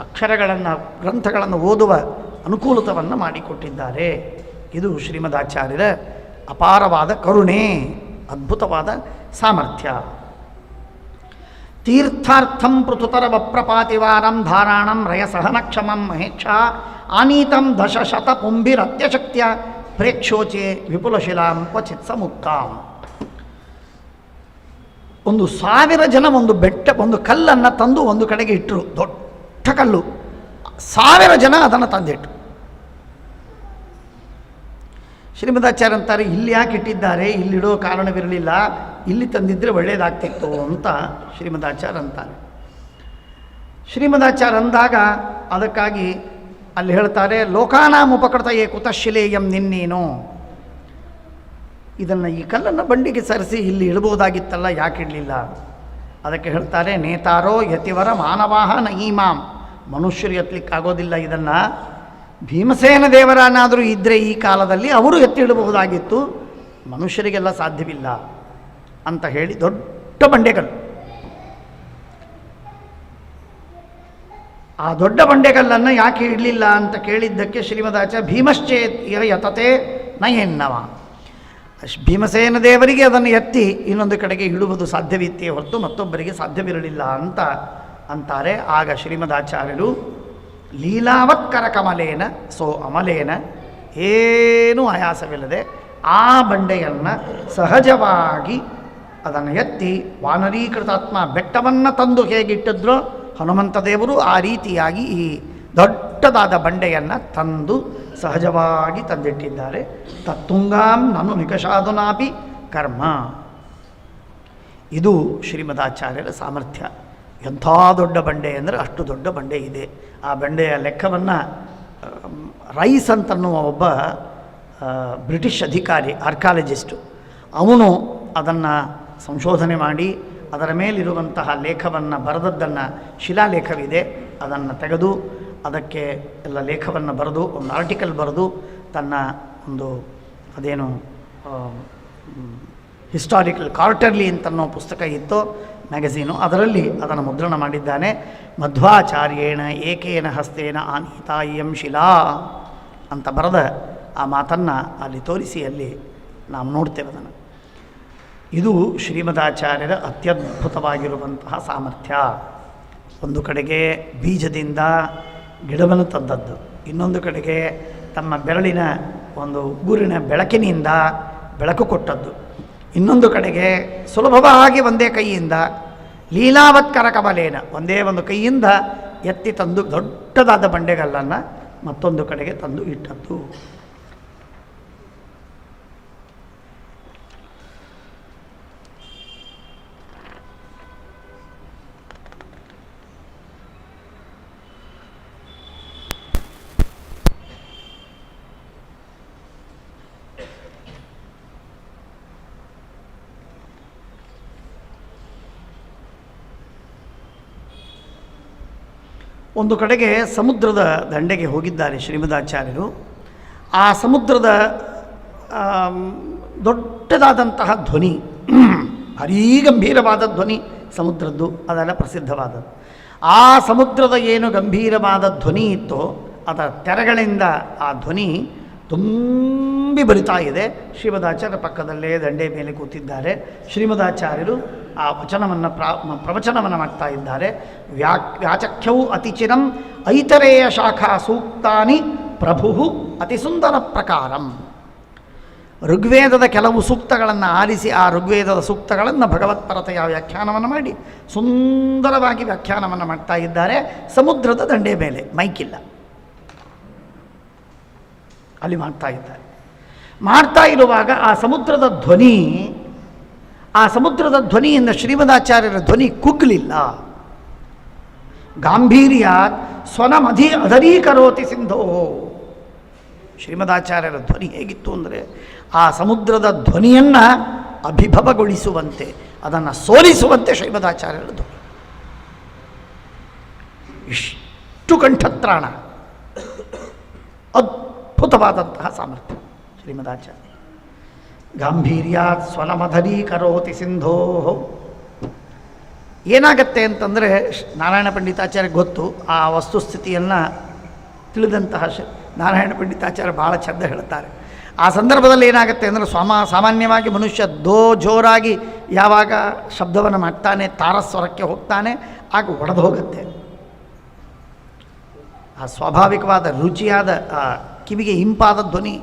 ಅಕ್ಷರಗಳನ್ನು, ಗ್ರಂಥಗಳನ್ನು ಓದುವ ಅನುಕೂಲತವನ್ನು ಮಾಡಿಕೊಟ್ಟಿದ್ದಾರೆ. ಇದು ಶ್ರೀಮದಾಚಾರ್ಯರ ಅಪಾರವಾದ ಕರುಣೆ, ಅದ್ಭುತವಾದ ಸಾಮರ್ಥ್ಯ. ತೀರ್ಥಾರ್ಥಂ ಪೃಥುತರ ವಪ್ರಪಾತಿವಾರಂ ಧಾರಾಣಂ ರಯಸಹನಕ್ಷಮಂ ಮಹೇಕ್ಷ ಆನೀತಂ ದಶಶತ ಪುಂಭಿರತ್ಯಶಕ್ತ್ಯ ಪ್ರೇಕ್ಷೋಚೆ ವಿಪುಲಶಿಲಾಂ ಕ್ವಚಿತ್ ಸಮುಕ್ತಾಂ. 1,000 ಜನ ಒಂದು ಬೆಟ್ಟ, ಒಂದು ಕಲ್ಲನ್ನು ತಂದು ಒಂದು ಕಡೆಗೆ ಇಟ್ಟರು. ದೊಡ್ಡ ಕಲ್ಲು, 1000 ಜನ ಅದನ್ನು ತಂದಿಟ್ಟರು. ಶ್ರೀಮದಾಚಾರ್ಯ ಅಂತಾರೆ, ಇಲ್ಲಿ ಯಾಕೆ ಇಟ್ಟಿದ್ದಾರೆ, ಇಲ್ಲಿಡೋ ಕಾರಣವಿರಲಿಲ್ಲ, ಇಲ್ಲಿ ತಂದಿದ್ದರೆ ಒಳ್ಳೆಯದಾಗ್ತಿತ್ತು ಅಂತ ಶ್ರೀಮದಾಚಾರ್ಯ ಅಂತಾರೆ. ಶ್ರೀಮದಾಚಾರ್ಯ ಅಂದಾಗ ಅದಕ್ಕಾಗಿ ಅಲ್ಲಿ ಹೇಳ್ತಾರೆ, ಲೋಕಾನಾಂ ಉಪಕೃತಯೇ ಕುತಶಿಲೇಯಂ ನಿನ್ನೇನು. ಇದನ್ನು, ಈ ಕಲ್ಲನ್ನು ಬಂಡಿಗೆ ಸರಿಸಿ ಇಲ್ಲಿ ಇಡಬಹುದಾಗಿತ್ತಲ್ಲ, ಯಾಕೆ ಇಡಲಿಲ್ಲ? ಅದಕ್ಕೆ ಹೇಳ್ತಾರೆ, ನೇತಾರೋ ಯತಿವರ ಮಾನವಾಹ ನಹೀಮಾಂ. ಮನುಷ್ಯರು ಎತ್ತಲಿಕ್ಕಾಗೋದಿಲ್ಲ ಇದನ್ನು. ಭೀಮಸೇನ ದೇವರನ್ನಾದರೂ ಇದ್ದರೆ ಈ ಕಾಲದಲ್ಲಿ ಅವರು ಎತ್ತಿಡಬಹುದಾಗಿತ್ತು, ಮನುಷ್ಯರಿಗೆಲ್ಲ ಸಾಧ್ಯವಿಲ್ಲ ಅಂತ ಹೇಳಿ ದೊಡ್ಡ ಬಂಡೆಕಲ್ಲು. ಆ ದೊಡ್ಡ ಬಂಡೆಕಲ್ಲನ್ನು ಯಾಕೆ ಇಡಲಿಲ್ಲ ಅಂತ ಕೇಳಿದ್ದಕ್ಕೆ ಶ್ರೀಮದಾಚಾರ್ಯ ಭೀಮಶ್ಚೇತ್ ಇಹ ಯತತೆ ನ ಎನ್ನವ. ಭೀಮಸೇನ ದೇವರಿಗೆ ಅದನ್ನು ಎತ್ತಿ ಇನ್ನೊಂದು ಕಡೆಗೆ ಇಡುವುದು ಸಾಧ್ಯವಿತ್ತೇ ಹೊರತು ಮತ್ತೊಬ್ಬರಿಗೆ ಸಾಧ್ಯವಿರಲಿಲ್ಲ ಅಂತ ಅಂತಾರೆ. ಆಗ ಶ್ರೀಮದಾಚಾರ್ಯರು ಲೀಲಾವತ್ಕರ ಕಮಲೇನ ಸೋ ಅಮಲೇನ, ಏನೂ ಆಯಾಸವಿಲ್ಲದೆ ಆ ಬಂಡೆಯನ್ನು ಸಹಜವಾಗಿ ಅದನ್ನು ಎತ್ತಿ ವಾನರೀಕೃತಾತ್ಮ ಬೆಟ್ಟವನ್ನು ತಂದು ಹೇಗಿಟ್ಟಿದ್ರೋ ಹನುಮಂತ ದೇವರು ಆ ರೀತಿಯಾಗಿ ಈ ದೊಡ್ಡದಾದ ಬಂಡೆಯನ್ನು ತಂದು ಸಹಜವಾಗಿ ತಂದಿಟ್ಟಿದ್ದಾರೆ. ತತ್ತುಂಗಾಂ ನನು ನಿಕಷಾದುನಾಪಿ ಕರ್ಮ. ಇದು ಶ್ರೀಮದಾಚಾರ್ಯರ ಸಾಮರ್ಥ್ಯ. ಎಂಥ ದೊಡ್ಡ ಬಂಡೆ ಅಂದರೆ ಅಷ್ಟು ದೊಡ್ಡ ಬಂಡೆ ಇದೆ. ಆ ಬಂಡೆಯ ಲೆಕ್ಕವನ್ನು ರೈಸ್ ಅಂತನ್ನುವ ಒಬ್ಬ ಬ್ರಿಟಿಷ್ ಅಧಿಕಾರಿ, ಆರ್ಕಾಲಜಿಸ್ಟು, ಅವನು ಅದನ್ನು ಸಂಶೋಧನೆ ಮಾಡಿ ಅದರ ಮೇಲಿರುವಂತಹ ಲೇಖವನ್ನು ಬರೆದದ್ದನ್ನು, ಶಿಲಾಲೇಖವಿದೆ, ಅದನ್ನು ತೆಗೆದು ಅದಕ್ಕೆ ಎಲ್ಲ ಲೇಖವನ್ನು ಬರೆದು ಒಂದು ಆರ್ಟಿಕಲ್ ಬರೆದು ತನ್ನ ಒಂದು ಅದೇನು ಹಿಸ್ಟಾರಿಕಲ್ ಕ್ವಾರ್ಟರ್ಲಿ ಅಂತನ್ನೋ ಪುಸ್ತಕ ಇತ್ತು, ಮ್ಯಾಗಝೀನು, ಅದರಲ್ಲಿ ಅದನ್ನು ಮುದ್ರಣ ಮಾಡಿದ್ದಾನೆ. ಮಧ್ವಾಚಾರ್ಯೇಣ ಏಕೇನ ಹಸ್ತೇನ ಆನೀತಾ ಇಯಂ ಶಿಲಾ ಅಂತ ಬರೆದ ಆ ಮಾತನ್ನು ಅಲ್ಲಿ ತೋರಿಸಿ ಅಲ್ಲಿ ನಾವು ನೋಡ್ತೇವೆ ಅದನ್ನು. ಇದು ಶ್ರೀಮದಾಚಾರ್ಯರ ಅತ್ಯದ್ಭುತವಾಗಿರುವಂತಹ ಸಾಮರ್ಥ್ಯ. ಒಂದು ಕಡೆಗೆ ಬೀಜದಿಂದ ಗಿಡವನ್ನು ತಂದದ್ದು, ಇನ್ನೊಂದು ಕಡೆಗೆ ತಮ್ಮ ಬೆರಳಿನ ಒಂದು ಉಗುರಿನ ಬೆಳಕಿನಿಂದ ಬೆಳಕು ಕೊಟ್ಟದ್ದು, ಇನ್ನೊಂದು ಕಡೆಗೆ ಸುಲಭವಾಗಿ ಒಂದೇ ಕೈಯಿಂದ ಲೀಲಾವತ್ಕರ ಕಮಲೇನ ಒಂದೇ ಒಂದು ಕೈಯಿಂದ ಎತ್ತಿ ತಂದು ದೊಡ್ಡದಾದ ಬಂಡೆಗಲ್ಲನ್ನು ಮತ್ತೊಂದು ಕಡೆಗೆ ತಂದು ಇಟ್ಟದ್ದು. ಒಂದು ಕಡೆಗೆ ಸಮುದ್ರದ ದಂಡೆಗೆ ಹೋಗಿದ್ದಾರೆ ಶ್ರೀಮದಾಚಾರ್ಯರು. ಆ ಸಮುದ್ರದ ದೊಡ್ಡದಾದಂತಹ ಧ್ವನಿ, ಭಾರೀ ಗಂಭೀರವಾದ ಧ್ವನಿ ಸಮುದ್ರದ್ದು, ಅದೆಲ್ಲ ಪ್ರಸಿದ್ಧವಾದದ್ದು. ಆ ಸಮುದ್ರದ ಏನು ಗಂಭೀರವಾದ ಧ್ವನಿ ಇತ್ತೋ ಅದರ ತೆರೆಗಳಿಂದ ಆ ಧ್ವನಿ ತುಂಬಿ ಬರಿತಾ ಇದೆ. ಶ್ರೀಮದಾಚಾರ್ಯ ಪಕ್ಕದಲ್ಲೇ ದಂಡೆ ಮೇಲೆ ಕೂತಿದ್ದಾರೆ. ಶ್ರೀಮದಾಚಾರ್ಯರು ಆ ವಚನವನ್ನು ಪ್ರವಚನವನ್ನು ಮಾಡ್ತಾ ಇದ್ದಾರೆ. ವ್ಯಾಚಖ್ಯವು ಅತಿಚಿರಂ ಐತರೇಯ ಶಾಖಾ ಸೂಕ್ತಾನಿ ಪ್ರಭು ಅತಿಸುಂದರ ಪ್ರಕಾರಂ. ಋಗ್ವೇದದ ಕೆಲವು ಸೂಕ್ತಗಳನ್ನು ಆರಿಸಿ ಆ ಋಗ್ವೇದದ ಸೂಕ್ತಗಳನ್ನು ಭಗವತ್ಪರತೆಯ ವ್ಯಾಖ್ಯಾನವನ್ನು ಮಾಡಿ ಸುಂದರವಾಗಿ ವ್ಯಾಖ್ಯಾನವನ್ನು ಮಾಡ್ತಾ ಇದ್ದಾರೆ. ಸಮುದ್ರದ ದಂಡೆ ಮೇಲೆ, ಮೈಕಿಲ್ಲ, ಅಲ್ಲಿ ಮಾಡ್ತಾ ಇರುವಾಗ ಆ ಸಮುದ್ರದ ಧ್ವನಿಯಿಂದ ಶ್ರೀಮದಾಚಾರ್ಯರ ಧ್ವನಿ ಕುಗ್ಗಲಿಲ್ಲ. ಗಾಂಭೀರ್ಯ ಸ್ವನಮಧಿ ಅಧರೀಕರೋತಿ ಸಿಂಧೋ. ಶ್ರೀಮದಾಚಾರ್ಯರ ಧ್ವನಿ ಹೇಗಿತ್ತು ಅಂದರೆ ಆ ಸಮುದ್ರದ ಧ್ವನಿಯನ್ನು ಅಭಿಭವಗೊಳಿಸುವಂತೆ, ಅದನ್ನು ಸೋಲಿಸುವಂತೆ ಶ್ರೀಮದಾಚಾರ್ಯರ ಧ್ವನಿ. ಇಷ್ಟು ಕಂಠತ್ರಾಣ, ಅದ್ಭುತವಾದಂತಹ ಸಾಮರ್ಥ್ಯ ಶ್ರೀಮದಾಚಾರ್ಯ. ಗಾಂಭೀರ್ಯಾತ್ ಸ್ವನಮಧರೀಕರೋತಿ ಸಿಂಧೋ. ಏನಾಗತ್ತೆ ಅಂತಂದರೆ ನಾರಾಯಣ ಪಂಡಿತಾಚಾರ್ಯ ಗೊತ್ತು ಆ ವಸ್ತುಸ್ಥಿತಿಯನ್ನು ತಿಳಿದಂತಹ ನಾರಾಯಣ ಪಂಡಿತಾಚಾರ್ಯ ಭಾಳ ಚಂದ ಹೇಳ್ತಾರೆ. ಆ ಸಂದರ್ಭದಲ್ಲಿ ಏನಾಗುತ್ತೆ ಅಂದರೆ ಸಾಮಾನ್ಯವಾಗಿ ಮನುಷ್ಯ ಜೋರಾಗಿ ಯಾವಾಗ ಶಬ್ದವನ್ನು ಮಾಡ್ತಾನೆ, ತಾರಸ್ವರಕ್ಕೆ ಹೋಗ್ತಾನೆ, ಆಗ ಒಡೆದು ಹೋಗುತ್ತೆ. ಆ ಸ್ವಾಭಾವಿಕವಾದ ರುಚಿಯಾದ ಕಿವಿಗೆ ಇಂಪಾದ ಧ್ವನಿ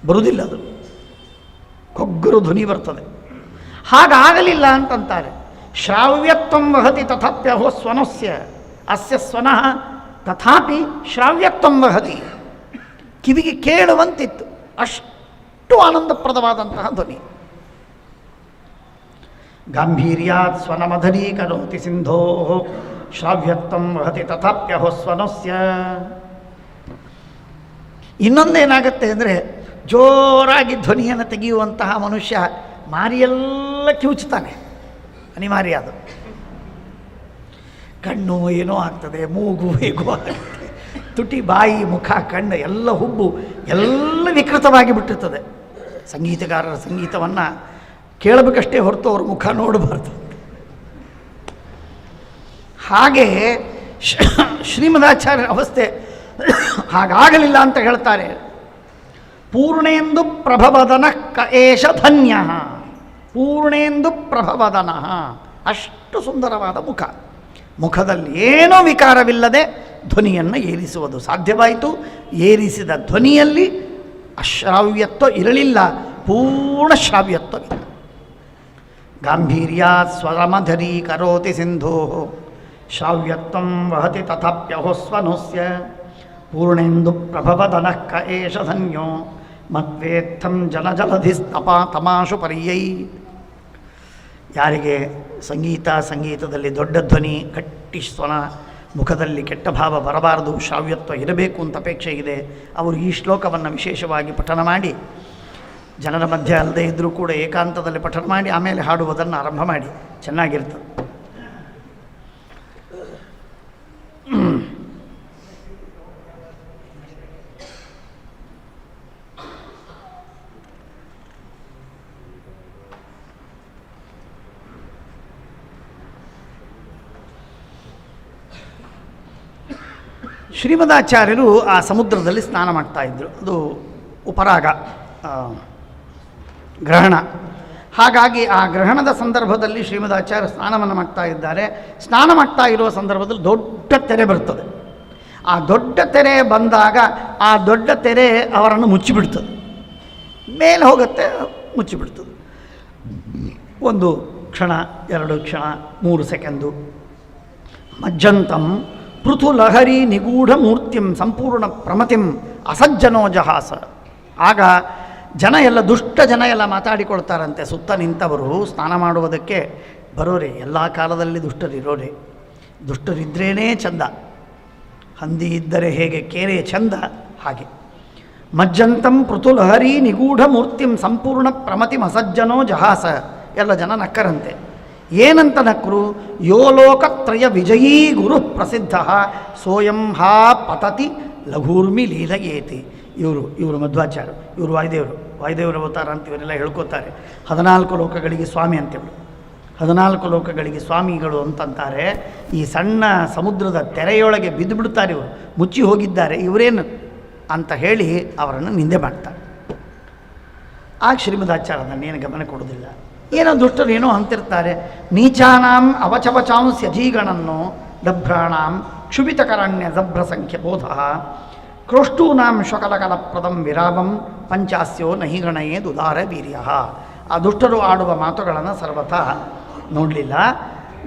ಬರುವುದಿಲ್ಲ, ಅದು ಕೊಗ್ಗರು ಧ್ವನಿ ಬರ್ತದೆ. ಹಾಗಾಗಲಿಲ್ಲ ಅಂತಂತಾರೆ. ಶ್ರಾವ್ಯತ್ವಂ ವಹತಿ ತಥಾಪ್ಯಹೋ ಸ್ವನಸ್ಯ ಅಸ್ಯ ಸ್ವನಃ ತಥಾಪಿ ಶ್ರಾವ್ಯತ್ವಂ ವಹತಿ. ಕಿವಿಗೆ ಕೇಳುವಂತಿತ್ತು, ಅಷ್ಟು ಆನಂದಪ್ರದವಾದಂತಹ ಧ್ವನಿ. ಗಾಂಭೀರ್ಯಾತ್ ಸ್ವನಮಧರೀಕರೋತಿ ಸಿಂಧೋ ಶ್ರಾವ್ಯತ್ವಂ ವಹತಿ ತಥಾಪ್ಯಹೋ ಸ್ವನಸ್ಯ. ಇನ್ನೊಂದೇನಾಗುತ್ತೆ ಅಂದರೆ ಜೋರಾಗಿ ಧ್ವನಿಯನ್ನು ತೆಗೆಯುವಂತಹ ಮನುಷ್ಯ ಮಾರಿಯೆಲ್ಲ ಕಿವುಚ್ತಾನೆ, ಅನಿವಾರ್ಯ ಅದು. ಕಣ್ಣು ಏನೋ ಆಗ್ತದೆ, ಮೂಗು ಹೇಗೋ ಆಗ್ತದೆ, ತುಟಿ, ಬಾಯಿ, ಮುಖ, ಕಣ್ಣು ಎಲ್ಲ ಹುಬ್ಬು ಎಲ್ಲ ವಿಕೃತವಾಗಿ ಬಿಟ್ಟಿರ್ತದೆ. ಸಂಗೀತಗಾರರ ಸಂಗೀತವನ್ನು ಕೇಳಬೇಕಷ್ಟೇ ಹೊರತು ಅವ್ರ ಮುಖ ನೋಡಬಾರ್ದು. ಹಾಗೆ ಶ್ರೀಮದಾಚಾರ್ಯರ ಅವಸ್ಥೆ ಹಾಗಾಗಲಿಲ್ಲ ಅಂತ ಹೇಳ್ತಾರೆ. ಪೂರ್ಣೇಂದು ಪ್ರಭವದನ ಕ ಏಷ ಧನ್ಯ. ಪೂರ್ಣೇಂದು ಪ್ರಭವದನ, ಅಷ್ಟು ಸುಂದರವಾದ ಮುಖ. ಮುಖದಲ್ಲಿ ಏನೋ ವಿಕಾರವಿಲ್ಲದೆ ಧ್ವನಿಯನ್ನು ಏರಿಸುವುದು ಸಾಧ್ಯವಾಯಿತು. ಏರಿಸಿದ ಧ್ವನಿಯಲ್ಲಿ ಅಶ್ರಾವ್ಯತ್ವ ಇರಲಿಲ್ಲ, ಪೂರ್ಣ ಶ್ರಾವ್ಯತ್ವವಿಲ್ಲ. ಗಾಂಭೀರ್ಯಾತ್ ಸ್ವರಮಧರೀಕರೋತಿ ಸಿಂಧೋ ಶ್ರಾವ್ಯತ್ವಂ ವಹತಿ ತಥಾಪ್ಯಹೋ ಸ್ವನೋಸ್ಯ. ಪೂರ್ಣೇಂದು ಪ್ರಭವದನಃ ಕ ಏಷ ಧನ್ಯೋ ಮದ್ವೇತ್ತಂ ತಮಾಶು ಪರ್ಯೈ. ಯಾರಿಗೆ ಸಂಗೀತದಲ್ಲಿ ದೊಡ್ಡ ಧ್ವನಿ, ಗಟ್ಟಿ ಸ್ವನ, ಮುಖದಲ್ಲಿ ಕೆಟ್ಟ ಭಾವ ಬರಬಾರದು, ಶ್ರಾವ್ಯತ್ವ ಇರಬೇಕು ಅಂತ ಅಪೇಕ್ಷೆ ಇದೆ, ಅವರು ಈ ಶ್ಲೋಕವನ್ನು ವಿಶೇಷವಾಗಿ ಪಠನ ಮಾಡಿ, ಜನರ ಮಧ್ಯೆ ಅಲ್ಲದೆ ಇದ್ದರೂ ಕೂಡ ಏಕಾಂತದಲ್ಲಿ ಪಠನ ಮಾಡಿ ಆಮೇಲೆ ಹಾಡುವುದನ್ನು ಆರಂಭ ಮಾಡಿ, ಚೆನ್ನಾಗಿರ್ತದೆ. ಶ್ರೀಮದಾಚಾರ್ಯರು ಆ ಸಮುದ್ರದಲ್ಲಿ ಸ್ನಾನ ಮಾಡ್ತಾಯಿದ್ರು. ಅದು ಉಪರಾಗ ಗ್ರಹಣ. ಹಾಗಾಗಿ ಆ ಗ್ರಹಣದ ಸಂದರ್ಭದಲ್ಲಿ ಶ್ರೀಮದಾಚಾರ್ಯ ಸ್ನಾನವನ್ನು ಮಾಡ್ತಾ ಇದ್ದಾರೆ. ಸ್ನಾನ ಮಾಡ್ತಾ ಇರುವ ಸಂದರ್ಭದಲ್ಲಿ ದೊಡ್ಡ ತೆರೆ ಬರ್ತದೆ. ಆ ದೊಡ್ಡ ತೆರೆ ಬಂದಾಗ ಆ ದೊಡ್ಡ ತೆರೆ ಅವರನ್ನು ಮುಚ್ಚಿಬಿಡ್ತದೆ. ಮೇಲೆ ಹೋಗುತ್ತೆ, ಮುಚ್ಚಿಬಿಡ್ತದೆ. 1 ಕ್ಷಣ, 2 ಕ್ಷಣ, 3 ಸೆಕೆಂಡು. ಮಜ್ಜಂತಂ ಪೃಥು ಲಹರಿ ನಿಗೂಢ ಮೂರ್ತಿಂ ಸಂಪೂರ್ಣ ಪ್ರಮತಿಂ ಅಸಜ್ಜನೋ ಜಹಾಸ. ಆಗ ಜನ ಎಲ್ಲ, ದುಷ್ಟ ಜನ ಎಲ್ಲ ಮಾತಾಡಿಕೊಳ್ತಾರಂತೆ. ಸುತ್ತ ನಿಂತವರು ಸ್ನಾನ ಮಾಡುವುದಕ್ಕೆ ಬರೋರೆ. ಎಲ್ಲ ಕಾಲದಲ್ಲಿ ದುಷ್ಟರಿರೋರೆ. ದುಷ್ಟರಿದ್ರೇ ಚಂದ. ಹಂದಿ ಇದ್ದರೆ ಹೇಗೆ ಕೇರೆ ಚಂದ, ಹಾಗೆ. ಮಜ್ಜಂತಂ ಪೃಥುಲಹರಿ ನಿಗೂಢ ಮೂರ್ತಿಂ ಸಂಪೂರ್ಣ ಪ್ರಮತಿಂ ಅಸಜ್ಜನೋ ಜಹಾಸ. ಎಲ್ಲ ಜನ ನಕ್ಕರಂತೆ. ಏನಂತ ನಕ್ಕರು? ಯೋ ಲೋಕತ್ರಯ ವಿಜಯೀ ಗುರು ಪ್ರಸಿದ್ಧ ಸೋಯಂ ಹಾ ಪತತಿ ಲಘೂರ್ಮಿ ಲೀಲಯೇತಿ. ಇವರು ಮಧ್ವಾಚಾರ್ಯ, ಇವರು ವಾಯುದೇವರು ಅವತಾರ ಅಂತ ಇವರೆಲ್ಲ ಹೇಳ್ಕೊತಾರೆ. 14 ಲೋಕಗಳಿಗೆ ಸ್ವಾಮಿ ಅಂತೇಳಿ, 14 ಲೋಕಗಳಿಗೆ ಸ್ವಾಮಿಗಳು ಅಂತಂತಾರೆ. ಈ ಸಣ್ಣ ಸಮುದ್ರದ ತೆರೆಯೊಳಗೆ ಬಿದ್ದು ಬಿಡ್ತಾರೆ ಇವರು, ಮುಚ್ಚಿ ಹೋಗಿದ್ದಾರೆ ಇವರೇನು ಅಂತ ಹೇಳಿ ಅವರನ್ನು ನಿಂದೆ ಮಾಡ್ತಾರೆ. ಆಗ ಶ್ರೀಮದಾಚಾರ್ಯದನ್ನೇನು ಗಮನ ಕೊಡೋದಿಲ್ಲ. ಏನೋ ದುಷ್ಟರು ಏನೋ ಅಂತಿರ್ತಾರೆ. ನೀಚಾನಾಂ ಅವಚವಚಾಂಸ್ಯಜೀಗಣನ್ನೋ ದಭ್ರಾಣಾಂ ಕ್ಷುಭಿತಕರಣ್ಯ ದಭ್ರ ಸಂಖ್ಯೆ ಬೋಧ ಕ್ರೋಷ್ಟೂನಾಂ ಶ್ವಕಲಕಲಪ್ರದಂ ವಿರಾಮಂ ಪಂಚಾಸ್ಯೋ ನಹಿ ಗಣಯೇದುದಾರ ವೀರ್ಯ. ಆ ದುಷ್ಟರು ಆಡುವ ಮಾತುಗಳನ್ನು ಸರ್ವಥಾ ನೋಡಲಿಲ್ಲ,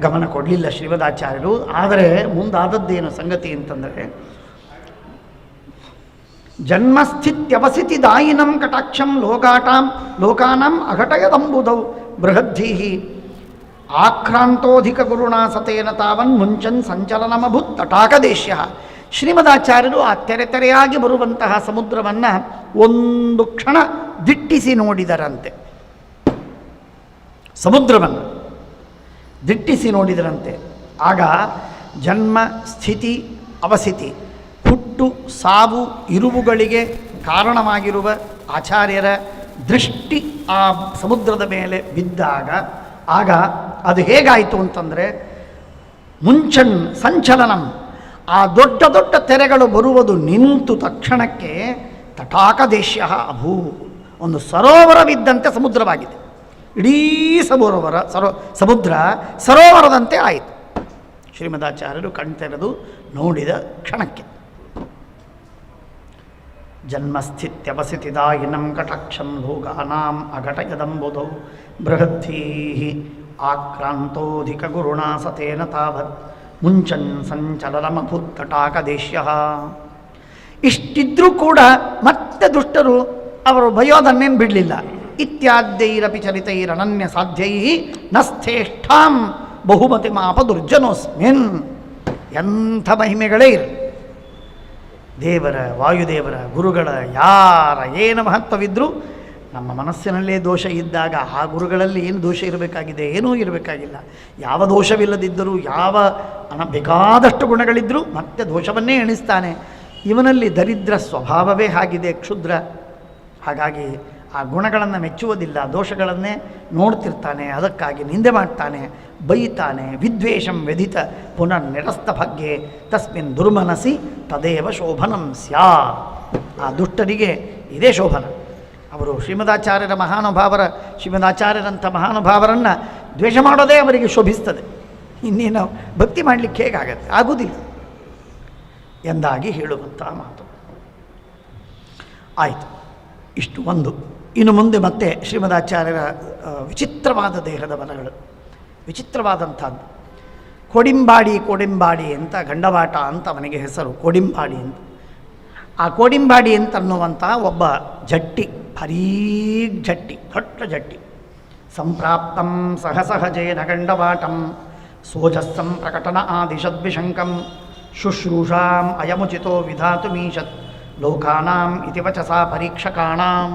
ಗಮನ ಕೊಡಲಿಲ್ಲ ಶ್ರೀಮದಾಚಾರ್ಯರು. ಆದರೆ ಮುಂದಾದದ್ದೇನು ಸಂಗತಿ ಅಂತಂದರೆ, ಜನ್ಮಸ್ಥಿತ್ಯವಸಿತಿದಾಯಿನಂ ಕಟಾಕ್ಷಂ ಲೋಕಾನಾಂ ಅಘಟಯದಂಬುಧೌ ಬೃಹದ್ಧೀಹಿ ಆಕ್ರಾಂತೋಧಿಕ ಗುರುಣಾ ಸತೇನ ತಾವನ್ ಮುಂಚನ್ ಸಂಚಲನಮಭುತ್ ತಟಾಕದೇಶ್ಯ. ಶ್ರೀಮದಾಚಾರ್ಯರು ಆ ತೆರೆಯಾಗಿ ಬರುವಂತಹ ಸಮುದ್ರವನ್ನು ಒಂದು ಕ್ಷಣ ದಿಟ್ಟಿಸಿ ನೋಡಿದರಂತೆ. ಸಮುದ್ರವನ್ನು ದಿಟ್ಟಿಸಿ ನೋಡಿದರಂತೆ. ಆಗ ಜನ್ಮ ಸ್ಥಿತಿ ಅವಸ್ಥಿತಿ, ಹುಟ್ಟು ಸಾವು ಇರುವುಗಳಿಗೆ ಕಾರಣವಾಗಿರುವ ಆಚಾರ್ಯರ ದೃಷ್ಟಿ ಆ ಸಮುದ್ರದ ಮೇಲೆ ಬಿದ್ದಾಗ, ಆಗ ಅದು ಹೇಗಾಯಿತು ಅಂತಂದರೆ, ಮುಂಚನ್ ಸಂಚಲನಂ, ಆ ದೊಡ್ಡ ದೊಡ್ಡ ತೆರೆಗಳು ಬರುವುದು ನಿಂತು ತಕ್ಷಣಕ್ಕೆ ತಟಾಕದೇಶ್ಯ ಅಭೂ, ಒಂದು ಸರೋವರವಿದ್ದಂತೆ ಸಮುದ್ರವಾಗಿದೆ. ಇಡೀ ಸಮುದ್ರ ಸರೋವರದಂತೆ ಆಯಿತು. ಶ್ರೀಮದಾಚಾರ್ಯರು ಕಣ್ತೆರೆದು ನೋಡಿದ ಕ್ಷಣಕ್ಕೆ. ಜನ್ಮಸ್ಥಿತ್ಯವಸಿತಿದಾಯಿನಂ ಕಟಾಕ್ಷಂ ಲೋಕಾನಾಂ ಅಘಟಯದಂಬುಧೌ ಬೃಹದ್ಧೀಹಿ ಆಕ್ರಾಂತೋಧಿಕ ಗುರುಣಾ ಸತೇನ ತಾವತ್ ಮುಂಚನ್ ಸಂಚಲನಮಭುತ್ ತಟಾಕದೇಶ್ಯ. ಇಷ್ಟಿದ್ರೂ ಕೂಡ ಮತ್ತೆ ದುಷ್ಟರು ಅವರು ಭಯೋದನ್ನೇನು ಬಿಡಲಿಲ್ಲ. ಇತ್ಯಾದ್ಯೈರಪಿ ಚರಿತೈರನನ್ಯ ಸಾಧ್ಯೈ ನಸ್ಥೇಷ್ಠಾಂ ಬಹುಮತಿ ಮಾಪ ದುರ್ಜನೋಸ್ಮಿನ್. ಎಂಥ ಮಹಿಮೆಗಳೇ ಇರಲಿ, ದೇವರ, ವಾಯುದೇವರ, ಗುರುಗಳ ಯಾರ ಏನು ಮಹತ್ವವಿದ್ದರೂ ನಮ್ಮ ಮನಸ್ಸಿನಲ್ಲೇ ದೋಷ ಇದ್ದಾಗ ಆ ಗುರುಗಳಲ್ಲಿ ಏನು ದೋಷ ಇರಬೇಕಾಗಿದೆ? ಏನೂ ಇರಬೇಕಾಗಿಲ್ಲ. ಯಾವ ದೋಷವಿಲ್ಲದಿದ್ದರೂ, ಯಾವ ಬೇಕಾದಷ್ಟು ಗುಣಗಳಿದ್ದರೂ ಮತ್ತೆ ದೋಷವನ್ನೇ ಎಣಿಸ್ತಾನೆ. ಇವನಲ್ಲಿ ದರಿದ್ರ ಸ್ವಭಾವವೇ ಆಗಿದೆ, ಕ್ಷುದ್ರ. ಹಾಗಾಗಿ ಆ ಗುಣಗಳನ್ನು ಮೆಚ್ಚುವುದಿಲ್ಲ, ದೋಷಗಳನ್ನೇ ನೋಡ್ತಿರ್ತಾನೆ. ಅದಕ್ಕಾಗಿ ನಿಂದೆ ಮಾಡ್ತಾನೆ, ಬೈತಾನೆ. ವಿದ್ವೇಷಂ ವ್ಯಧಿತ ಪುನರ್ ನಿರಸ್ತ ಭಾಗ್ಯೆ ತಸ್ಮಿನ್ ದುರ್ಮನಸಿ ತದೇವ ಶೋಭನಂ ಸ್ಯಾ. ಆ ದುಷ್ಟರಿಗೆ ಇದೇ ಶೋಭನ. ಅವರು ಶ್ರೀಮದಾಚಾರ್ಯರಂಥ ಮಹಾನುಭಾವರನ್ನು ದ್ವೇಷ ಮಾಡೋದೇ ಅವರಿಗೆ ಶೋಭಿಸ್ತದೆ. ಇನ್ನೇನು ಭಕ್ತಿ ಮಾಡಲಿಕ್ಕೆ ಹೇಗಾಗತ್ತೆ? ಆಗುವುದಿಲ್ಲ ಎಂದಾಗಿ ಹೇಳುವಂತಹ ಮಾತು ಆಯಿತು. ಇಷ್ಟು ಒಂದು. ಇನ್ನು ಮುಂದೆ ಮತ್ತೆ ಶ್ರೀಮದಾಚಾರ್ಯರ ವಿಚಿತ್ರವಾದ ದೇಹದ ಬಲಗಳು, ವಿಚಿತ್ರವಾದಂಥದ್ದು. ಕೋಡಿಂಬಾಡಿ ಅಂತ ಗಂಡವಾಟ ಅಂತ ಅವನಿಗೆ ಹೆಸರು, ಕೋಡಿಂಬಾಡಿ ಅಂತ. ಆ ಕೋಡಿಂಬಾಡಿ ಅಂತನ್ನುವಂಥ ಒಬ್ಬ ಜಟ್ಟಿ, ಭಾರೀ ಜಟ್ಟಿ, ದೊಡ್ಡ ಜಟ್ಟಿ. ಸಂಪ್ರಾಪ್ತಂ ಸಹಸಹಜೇನ ಗಂಡವಾಟಂ ಸೋಜಸ್ಸಂ ಪ್ರಕಟನ ಆದಿಶದ್ವಿಶಂಕಂ ಶುಶ್ರೂಷಾಂ ಅಯಮುಚಿತೋ ವಿಧಾತುಮೀಶತ್ ಲೋಕಾನಾಂ ಇತಿ ವಚಸಾ ಪರೀಕ್ಷಕಾಣಾಂ.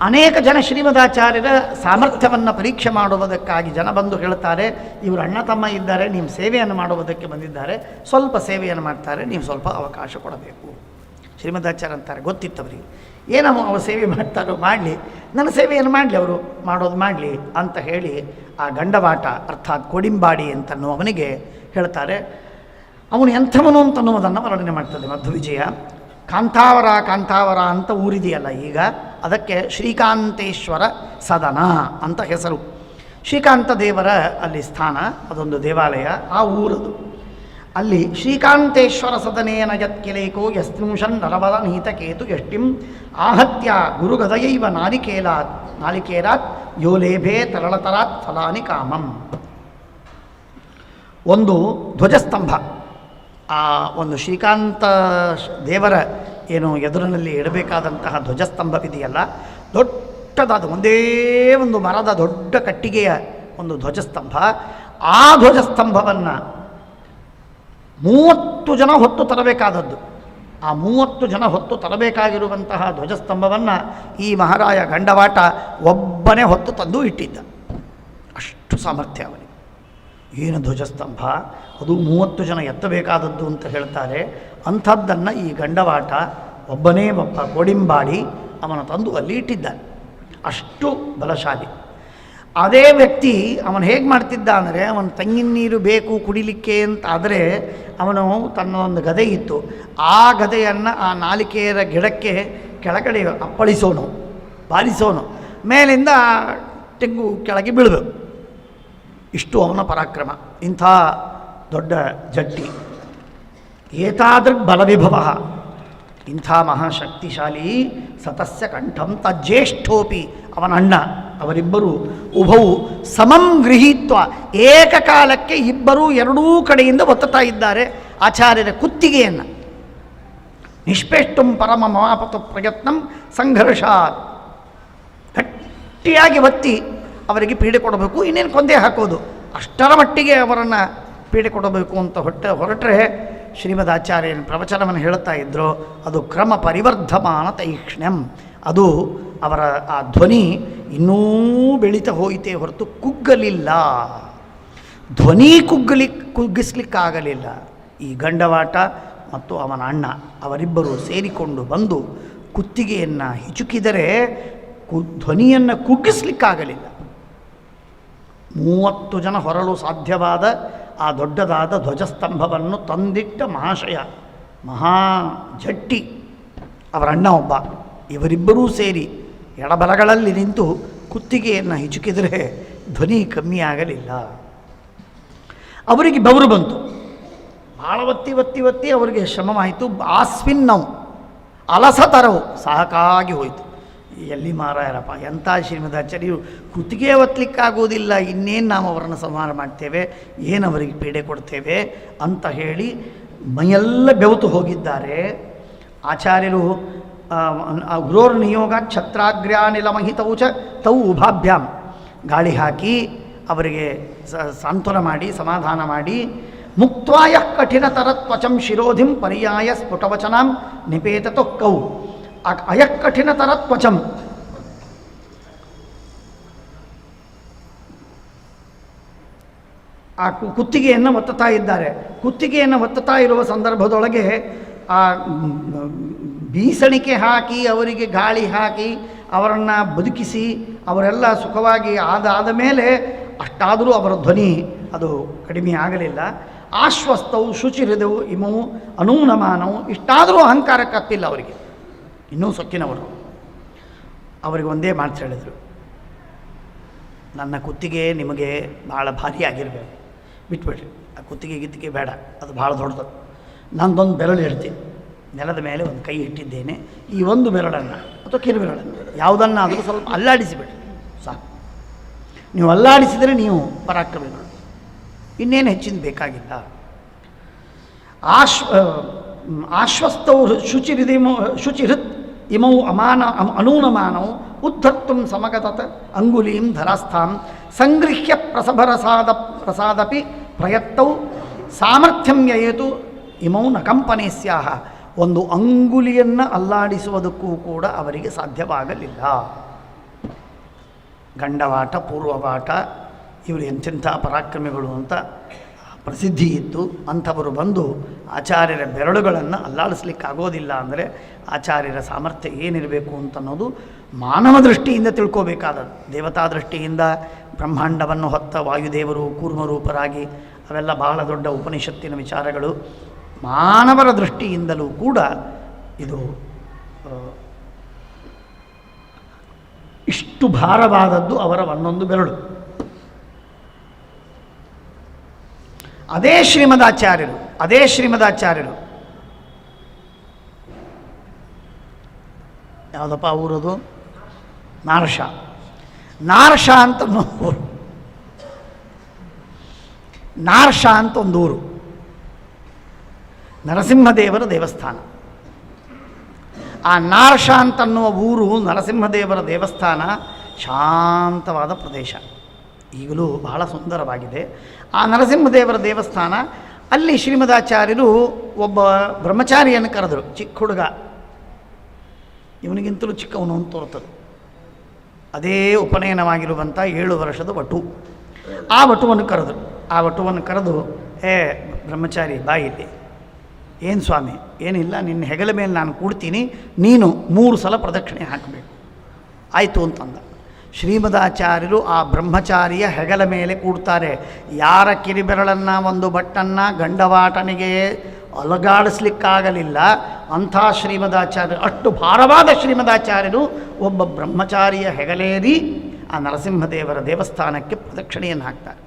ಅನೇಕ ಜನ ಶ್ರೀಮದಾಚಾರ್ಯರ ಸಾಮರ್ಥ್ಯವನ್ನು ಪರೀಕ್ಷೆ ಮಾಡುವುದಕ್ಕಾಗಿ ಜನ ಬಂದು ಹೇಳ್ತಾರೆ, ಇವರು ಅಣ್ಣ ತಮ್ಮ ಇದ್ದಾರೆ, ನೀವು ಸೇವೆಯನ್ನು ಮಾಡುವುದಕ್ಕೆ ಬಂದಿದ್ದಾರೆ, ಸ್ವಲ್ಪ ಸೇವೆಯನ್ನು ಮಾಡ್ತಾರೆ, ನೀವು ಸ್ವಲ್ಪ ಅವಕಾಶ ಕೊಡಬೇಕು. ಶ್ರೀಮದಾಚಾರ್ಯ ಅಂತಾರೆ, ಗೊತ್ತಿತ್ತವರಿಗೆ ಏನೋ ಅವರು ಸೇವೆ ಮಾಡ್ತಾರೋ ಮಾಡಲಿ, ನನ್ನ ಸೇವೆಯನ್ನು ಮಾಡಲಿ, ಅವರು ಮಾಡೋದು ಮಾಡಲಿ ಅಂತ ಹೇಳಿ ಆ ಗಂಡವಾಟ ಅರ್ಥಾತ್ ಕೋಡಿಂಬಾಡಿ ಅಂತನ್ನುವವನಿಗೆ ಹೇಳ್ತಾರೆ, ಅವನು ಎಂಥವನು ಅಂತನ್ನುವುದನ್ನು ವರ್ಣನೆ ಮಾಡ್ತದೆ ಮಧ್ವವಿಜಯ. ಕಾಂತಾವರ ಕಾಂತಾವರ ಅಂತ ಊರಿದೆಯಲ್ಲ ಈಗ, ಅದಕ್ಕೆ ಶ್ರೀಕಾಂತೇಶ್ವರ ಸದನ ಅಂತ ಹೆಸರು. ಶ್ರೀಕಾಂತ ದೇವರ ಅಲ್ಲಿ ಸ್ಥಾನ, ಅದೊಂದು ದೇವಾಲಯ, ಆ ಊರದು. ಅಲ್ಲಿ ಶ್ರೀಕಾಂತೇಶ್ವರ ಸದನೇನ ಯತ್ಕಿಲೇಕೋ ಯಸ್ನುಷನ್ ನರಬಲ ನೀತಕೇತು ಯಷ್ಟಿಂ ಆಹತ್ಯ ಗುರುಗದಯೈವ ನಾಲಿಕೇರಾತ್ ಯೋಲೇಭೆ ತರಳತರಾತ್ ಫಲಾನಿ ಕಾಮಂ. ಒಂದು ಧ್ವಜಸ್ತಂಭ, ಆ ಒಂದು ಶ್ರೀಕಾಂತ ದೇವರ ಏನು ಎದುರಿನಲ್ಲಿ ಇಡಬೇಕಾದಂತಹ ಧ್ವಜಸ್ತಂಭವಿದೆಯಲ್ಲ, ದೊಡ್ಡದಾದ ಒಂದೇ ಒಂದು ಮರದ ದೊಡ್ಡ ಕಟ್ಟಿಗೆಯ ಒಂದು ಧ್ವಜಸ್ತಂಭ. ಆ ಧ್ವಜಸ್ತಂಭವನ್ನು 30 ಜನ ಹೊತ್ತು ತರಬೇಕಾದದ್ದು. ಆ 30 ಜನ ಹೊತ್ತು ತರಬೇಕಾಗಿರುವಂತಹ ಧ್ವಜಸ್ತಂಭವನ್ನು ಈ ಮಹಾರಾಯ ಗಂಡವಾಟ ಒಬ್ಬನೇ ಹೊತ್ತು ತಂದು ಇಟ್ಟಿದ್ದ. ಅಷ್ಟು ಸಾಮರ್ಥ್ಯ ಅವನಿಗೆ. ಏನು ಧ್ವಜಸ್ತಂಭ, ಅದು 30 ಜನ ಎತ್ತಬೇಕಾದದ್ದು ಅಂತ ಹೇಳ್ತಾರೆ. ಅಂಥದ್ದನ್ನು ಈ ಗಂಡವಾಟ ಒಬ್ಬನೇ ಒಬ್ಬ ಕೋಡಿಂಬಾಡಿ ಅವನ ತಂದು ಅಲ್ಲಿ ಇಟ್ಟಿದ್ದಾನೆ. ಅಷ್ಟು ಬಲಶಾಲಿ. ಅದೇ ವ್ಯಕ್ತಿ ಅವನು ಹೇಗೆ ಮಾಡ್ತಿದ್ದ ಅಂದರೆ, ಅವನು ತೆಂಗಿನ ನೀರು ಬೇಕು ಕುಡಿಲಿಕ್ಕೆ ಅಂತ ಆದರೆ ಅವನು ತನ್ನ ಒಂದು ಗದೆ ಇತ್ತು, ಆ ಗದೆಯನ್ನು ಆ ನಾಲಿಕೆಯರ ಗಿಡಕ್ಕೆ ಕೆಳಗಡೆ ಅಪ್ಪಳಿಸೋನು, ಬಾರಿಸೋನು, ಮೇಲಿಂದ ತೆಂಗು ಕೆಳಗೆ ಬೀಳಬೇಕು. ಇಷ್ಟು ಅವನ ಪರಾಕ್ರಮ. ಇಂಥ ದೊಡ್ಡ ಜಟ್ಟಿ, ಏತಾದೃಗ್ ಬಲವಿಭವ, ಇಂಥ ಮಹಾಶಕ್ತಿಶಾಲಿ. ಸತಸ್ಯ ಕಂಠಂ ತಜ್ಜೇಷ್ಠೋಪಿ, ಅವನ ಅಣ್ಣ, ಅವರಿಬ್ಬರು ಉಭವು ಸಮಂ ಗೃಹೀತ್ವ, ಏಕಕಾಲಕ್ಕೆ ಇಬ್ಬರೂ ಎರಡೂ ಕಡೆಯಿಂದ ಒತ್ತುತ್ತಾ ಇದ್ದಾರೆ ಆಚಾರ್ಯರ ಕುತ್ತಿಗೆಯನ್ನು. ನಿಷ್ಪೇಷ್ಟುಂ ಪರಮ ಮಮಾಪತು ಪ್ರಯತ್ನಂ ಸಂಘರ್ಷಾತ್, ಗಟ್ಟಿಯಾಗಿ ಒತ್ತಿ ಅವರಿಗೆ ಪೀಡೆ ಕೊಡಬೇಕು, ಇನ್ನೇನು ಕೊಂದೇ ಹಾಕೋದು, ಅಷ್ಟರ ಮಟ್ಟಿಗೆ ಅವರನ್ನು ಪೀಡೆ ಕೊಡಬೇಕು ಅಂತ ಹೊರಟ್ರೆ ಶ್ರೀಮದ್ ಆಚಾರ್ಯನ ಪ್ರವಚನವನ್ನು ಹೇಳುತ್ತಾ ಇದ್ದರು. ಅದು ಕ್ರಮ ಪರಿವರ್ಧಮಾನ ತೈಕ್ಷ್ಣ್ಯಂ, ಅದು ಅವರ ಆ ಧ್ವನಿ ಇನ್ನೂ ಬೆಳೀತಾ ಹೋಯಿತೇ ಹೊರತು ಕುಗ್ಗಲಿಲ್ಲ. ಧ್ವನಿ ಕುಗ್ಗಿಸ್ಲಿಕ್ಕಾಗಲಿಲ್ಲ. ಈ ಗಂಡವಾಟ ಮತ್ತು ಅವನ ಅಣ್ಣ ಅವರಿಬ್ಬರು ಸೇರಿಕೊಂಡು ಬಂದು ಕುತ್ತಿಗೆಯನ್ನು ಹಿಚುಕಿದರೆ ಧ್ವನಿಯನ್ನು ಕುಗ್ಗಿಸ್ಲಿಕ್ಕಾಗಲಿಲ್ಲ. 30 ಜನ ಹೊರಲು ಸಾಧ್ಯವಾದ ಆ ದೊಡ್ಡದಾದ ಧ್ವಜಸ್ತಂಭವನ್ನು ತಂದಿಟ್ಟ ಮಹಾಶಯ, ಮಹಾ ಜಟ್ಟಿ ಅವರ ಅಣ್ಣ ಒಬ್ಬ. ಇವರಿಬ್ಬರೂ ಸೇರಿ ಎಡಬಲಗಳಲ್ಲಿ ನಿಂತು ಕುತ್ತಿಗೆಯನ್ನು ಹಿಚುಕಿದರೆ ಧ್ವನಿ ಕಮ್ಮಿ ಆಗಲಿಲ್ಲ. ಅವರಿಗೆ ಬೆವರು ಬಂತು, ಭಾಳ ಒತ್ತಿ ಅವರಿಗೆ ಶ್ರಮವಾಯಿತು. ಆಸ್ವಿನ್ ನಾವು ಅಲಸತರವು ಸಾಕಾಗಿ ಹೋಯಿತು. ಎಲ್ಲಿ ಮಾರಾಯರಪ್ಪ, ಎಂಥ ಶ್ರೀಮದಾಚಾರ್ಯರು ಕುತ್ತಿಗೆ ಒತ್ತಲಿಕ್ಕಾಗೋದಿಲ್ಲ, ಇನ್ನೇನು ನಾವು ಅವರನ್ನು ಸಂಹಾರ ಮಾಡ್ತೇವೆ, ಏನು ಅವರಿಗೆ ಪೀಡೆ ಕೊಡ್ತೇವೆ ಅಂತ ಹೇಳಿ ಮೈಯೆಲ್ಲ ಬೆವತು ಹೋಗಿದ್ದಾರೆ. ಆಚಾರ್ಯರು ಗುರೋರ್ ನಿಯೋಗ ಛತ್ರಾಗ್ರ್ಯಾನಿಲಮಹಿತವು ಚ ತೌ ಉಭಾಭ್ಯಾಂ, ಗಾಳಿ ಹಾಕಿ ಅವರಿಗೆ ಸಾಂತ್ವನ ಮಾಡಿ ಸಮಾಧಾನ ಮಾಡಿ, ಮುಕ್ತ್ವಾಯ ಕಠಿಣತರ ತ್ವಚಂ ಶಿರೋಧಿಂ ಪರ್ಯಾಯ ಸ್ಫುಟವಚನಾಂ ನಿಪೇತತೊ ಕೌ, ಅಯಕಠಿಣತರ ತ್ವಚಂ, ಆ ಕುತ್ತಿಗೆಯನ್ನು ಒತ್ತುತ್ತಾ ಇದ್ದಾರೆ. ಕುತ್ತಿಗೆಯನ್ನು ಒತ್ತುತ್ತಾ ಇರುವ ಸಂದರ್ಭದೊಳಗೆ ಆ ಬೀಸಣಿಕೆ ಹಾಕಿ ಅವರಿಗೆ ಗಾಳಿ ಹಾಕಿ ಅವರನ್ನು ಬದುಕಿಸಿ ಅವರೆಲ್ಲ ಸುಖವಾಗಿ ಆದ ಮೇಲೆ ಅಷ್ಟಾದರೂ ಅವರ ಧ್ವನಿ ಅದು ಕಡಿಮೆ ಆಗಲಿಲ್ಲ. ಆಶ್ವಸ್ತವು ಶುಚಿಹೃದವು ಇಮವು ಅನೂನಮಾನವು, ಇಷ್ಟಾದರೂ ಅಹಂಕಾರಕ್ಕೆ ಹತ್ತಿಲ್ಲ ಅವರಿಗೆ, ಇನ್ನೂ ಸೊಕ್ಕಿನವರು. ಅವರಿಗೆ ಒಂದೇ ಮಾತು ಹೇಳಿದರು, ನನ್ನ ಕುತ್ತಿಗೆ ನಿಮಗೆ ಭಾಳ ಭಾರಿ ಆಗಿರಬೇಕು, ಬಿಟ್ಬಿಡ್ರಿ, ಆ ಕುತ್ತಿಗೆ ಬೇಡ, ಅದು ಭಾಳ ದೊಡ್ಡದು. ನಂದೊಂದು ಬೆರಳು ಇಡ್ತೀನಿ, ನೆಲದ ಮೇಲೆ ಒಂದು ಕೈ ಇಟ್ಟಿದ್ದೇನೆ, ಈ ಒಂದು ಬೆರಳನ್ನು ಅಥವಾ ಕಿರುಬೆರಳನ್ನು ಯಾವುದನ್ನಾದರೂ ಸ್ವಲ್ಪ ಅಲ್ಲಾಡಿಸಿಬಿಡ್ರಿ ಸಾಕು. ನೀವು ಅಲ್ಲಾಡಿಸಿದರೆ ನೀವು ಪರಾಕ್ರಮಿಗಳು, ಇನ್ನೇನು ಹೆಚ್ಚಿನ ಬೇಕಾಗಿಲ್ಲ. ಆಶ್ವಸ್ತೌ ಶುಚಿಹೃತ್ ಇಮೌ ಅನೂನಮಾನೌ ಉದ್ಧರ್ತುಂ ಸಮಗತತ ಅಂಗುಲೀಂ ಧರಾಸ್ಥಾಂ ಸಂಗೃಹ್ಯ ಪ್ರಸಾದಪಿ ಪ್ರಯತ್ತೌ ಸಾಮರ್ಥ್ಯಂ ಯಯೇತು ಇಮೌ ನ ಕಂಪನೆ ಸ್ಯಾಹ. ಒಂದು ಅಂಗುಲಿಯನ್ನು ಅಲ್ಲಾಡಿಸುವುದಕ್ಕೂ ಕೂಡ ಅವರಿಗೆ ಸಾಧ್ಯವಾಗಲಿಲ್ಲ. ಗಂಡವಾಟ ಪೂರ್ವವಾಟ ಇವರು ಎಂತೆಂಥ ಪರಾಕ್ರಮಿಗಳು ಅಂತ ಪ್ರಸಿದ್ಧಿ ಇತ್ತು. ಅಂಥವರು ಬಂದು ಆಚಾರ್ಯರ ಬೆರಳುಗಳನ್ನು ಅಲ್ಲಾಡಿಸ್ಲಿಕ್ಕಾಗೋದಿಲ್ಲ ಅಂದರೆ ಆಚಾರ್ಯರ ಸಾಮರ್ಥ್ಯ ಏನಿರಬೇಕು ಅಂತನ್ನೋದು ಮಾನವ ದೃಷ್ಟಿಯಿಂದ ತಿಳ್ಕೋಬೇಕಾದದ್ದು. ದೇವತಾ ದೃಷ್ಟಿಯಿಂದ ಬ್ರಹ್ಮಾಂಡವನ್ನು ಹೊತ್ತ ವಾಯುದೇವರು ಕೂರ್ಮರೂಪರಾಗಿ ಅವೆಲ್ಲ ಬಹಳ ದೊಡ್ಡ ಉಪನಿಷತ್ತಿನ ವಿಚಾರಗಳು. ಮಾನವರ ದೃಷ್ಟಿಯಿಂದಲೂ ಕೂಡ ಇದು ಇಷ್ಟು ಭಾರವಾದದ್ದು ಅವರ ಒಂದೊಂದು ಬೆರಳು. ಅದೇ ಶ್ರೀಮದಾಚಾರ್ಯರು ಯಾವುದಪ್ಪ ಊರದು? ನಾರ್ಷ ಅಂತ ಊರು. ನಾರ್ಷ ಅಂತ ಒಂದು ಊರು, ನರಸಿಂಹದೇವರ ದೇವಸ್ಥಾನ. ಆ ನಾರ್ಷ ಅಂತನ್ನುವ ಊರು ನರಸಿಂಹದೇವರ ದೇವಸ್ಥಾನ ಶಾಂತವಾದ ಪ್ರದೇಶ, ಈಗಲೂ ಬಹಳ ಸುಂದರವಾಗಿದೆ. ಆ ನರಸಿಂಹದೇವರ ದೇವಸ್ಥಾನ ಅಲ್ಲಿ ಶ್ರೀಮದಾಚಾರ್ಯರು ಒಬ್ಬ ಬ್ರಹ್ಮಚಾರಿಯನ್ನು ಕರೆದರು. ಚಿಕ್ಕ ಹುಡುಗ, ಇವನಿಗಿಂತಲೂ ಚಿಕ್ಕವನು ಅಂತ ತೋರ್ತದೆ. ಅದೇ ಉಪನಯನವಾಗಿರುವಂಥ 7 ವರ್ಷದ ವಟು. ಆ ವಟುವನ್ನು ಕರೆದು ಬ್ರಹ್ಮಚಾರಿ ಬಾಯಿಲಿ, ಏನು ಸ್ವಾಮಿ? ಏನಿಲ್ಲ, ನಿನ್ನ ಹೆಗಲ ಮೇಲೆ ನಾನು ಕೂಡ್ತೀನಿ, ನೀನು 3 ಸಲ ಪ್ರದಕ್ಷಿಣೆ ಹಾಕಬೇಕು. ಆಯಿತು ಅಂತಂದ. ಶ್ರೀಮದಾಚಾರ್ಯರು ಆ ಬ್ರಹ್ಮಚಾರಿಯ ಹೆಗಲ ಮೇಲೆ ಕೂಡ್ತಾರೆ. ಯಾರ ಕಿರಿಬೆರಳನ್ನು ಒಂದು ಬಟ್ಟನ್ನು ಗಂಡವಾಟನಿಗೆ ಅಲಗಾಡಿಸ್ಲಿಕ್ಕಾಗಲಿಲ್ಲ ಅಂಥ ಶ್ರೀಮದಾಚಾರ್ಯರು, ಅಷ್ಟು ಭಾರವಾದ ಶ್ರೀಮದಾಚಾರ್ಯರು ಒಬ್ಬ ಬ್ರಹ್ಮಚಾರಿಯ ಹೆಗಲೇರಿ ಆ ನರಸಿಂಹದೇವರ ದೇವಸ್ಥಾನಕ್ಕೆ ಪ್ರದಕ್ಷಿಣೆಯನ್ನು ಹಾಕ್ತಾರೆ.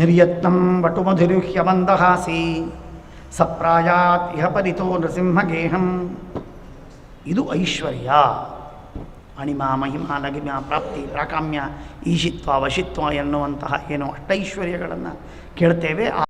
ನಿರ್ಯತ್ನಂ ವಟುಮಧುರುಹ್ಯ ಮಂದಹಾಸಿ ಸಪ್ರಾಯಾತ್ ಇಹ ಪರಿತೋ ನೃಸಿಂಹಗೇಹಂ. ಇದು ಐಶ್ವರ್ಯ. ಅಣಿಮಾ ಮಹಿಮಾ ನಗಿಮ ಪ್ರಾಪ್ತಿ ಪ್ರಾಕಾಮ್ಯ ಈಶಿತ್ವ ವಶಿತ್ವ ಎನ್ನುವಂತಹ ಏನೋ ಅಷ್ಟೈಶ್ವರ್ಯಗಳನ್ನು ಕೇಳ್ತೇವೆ.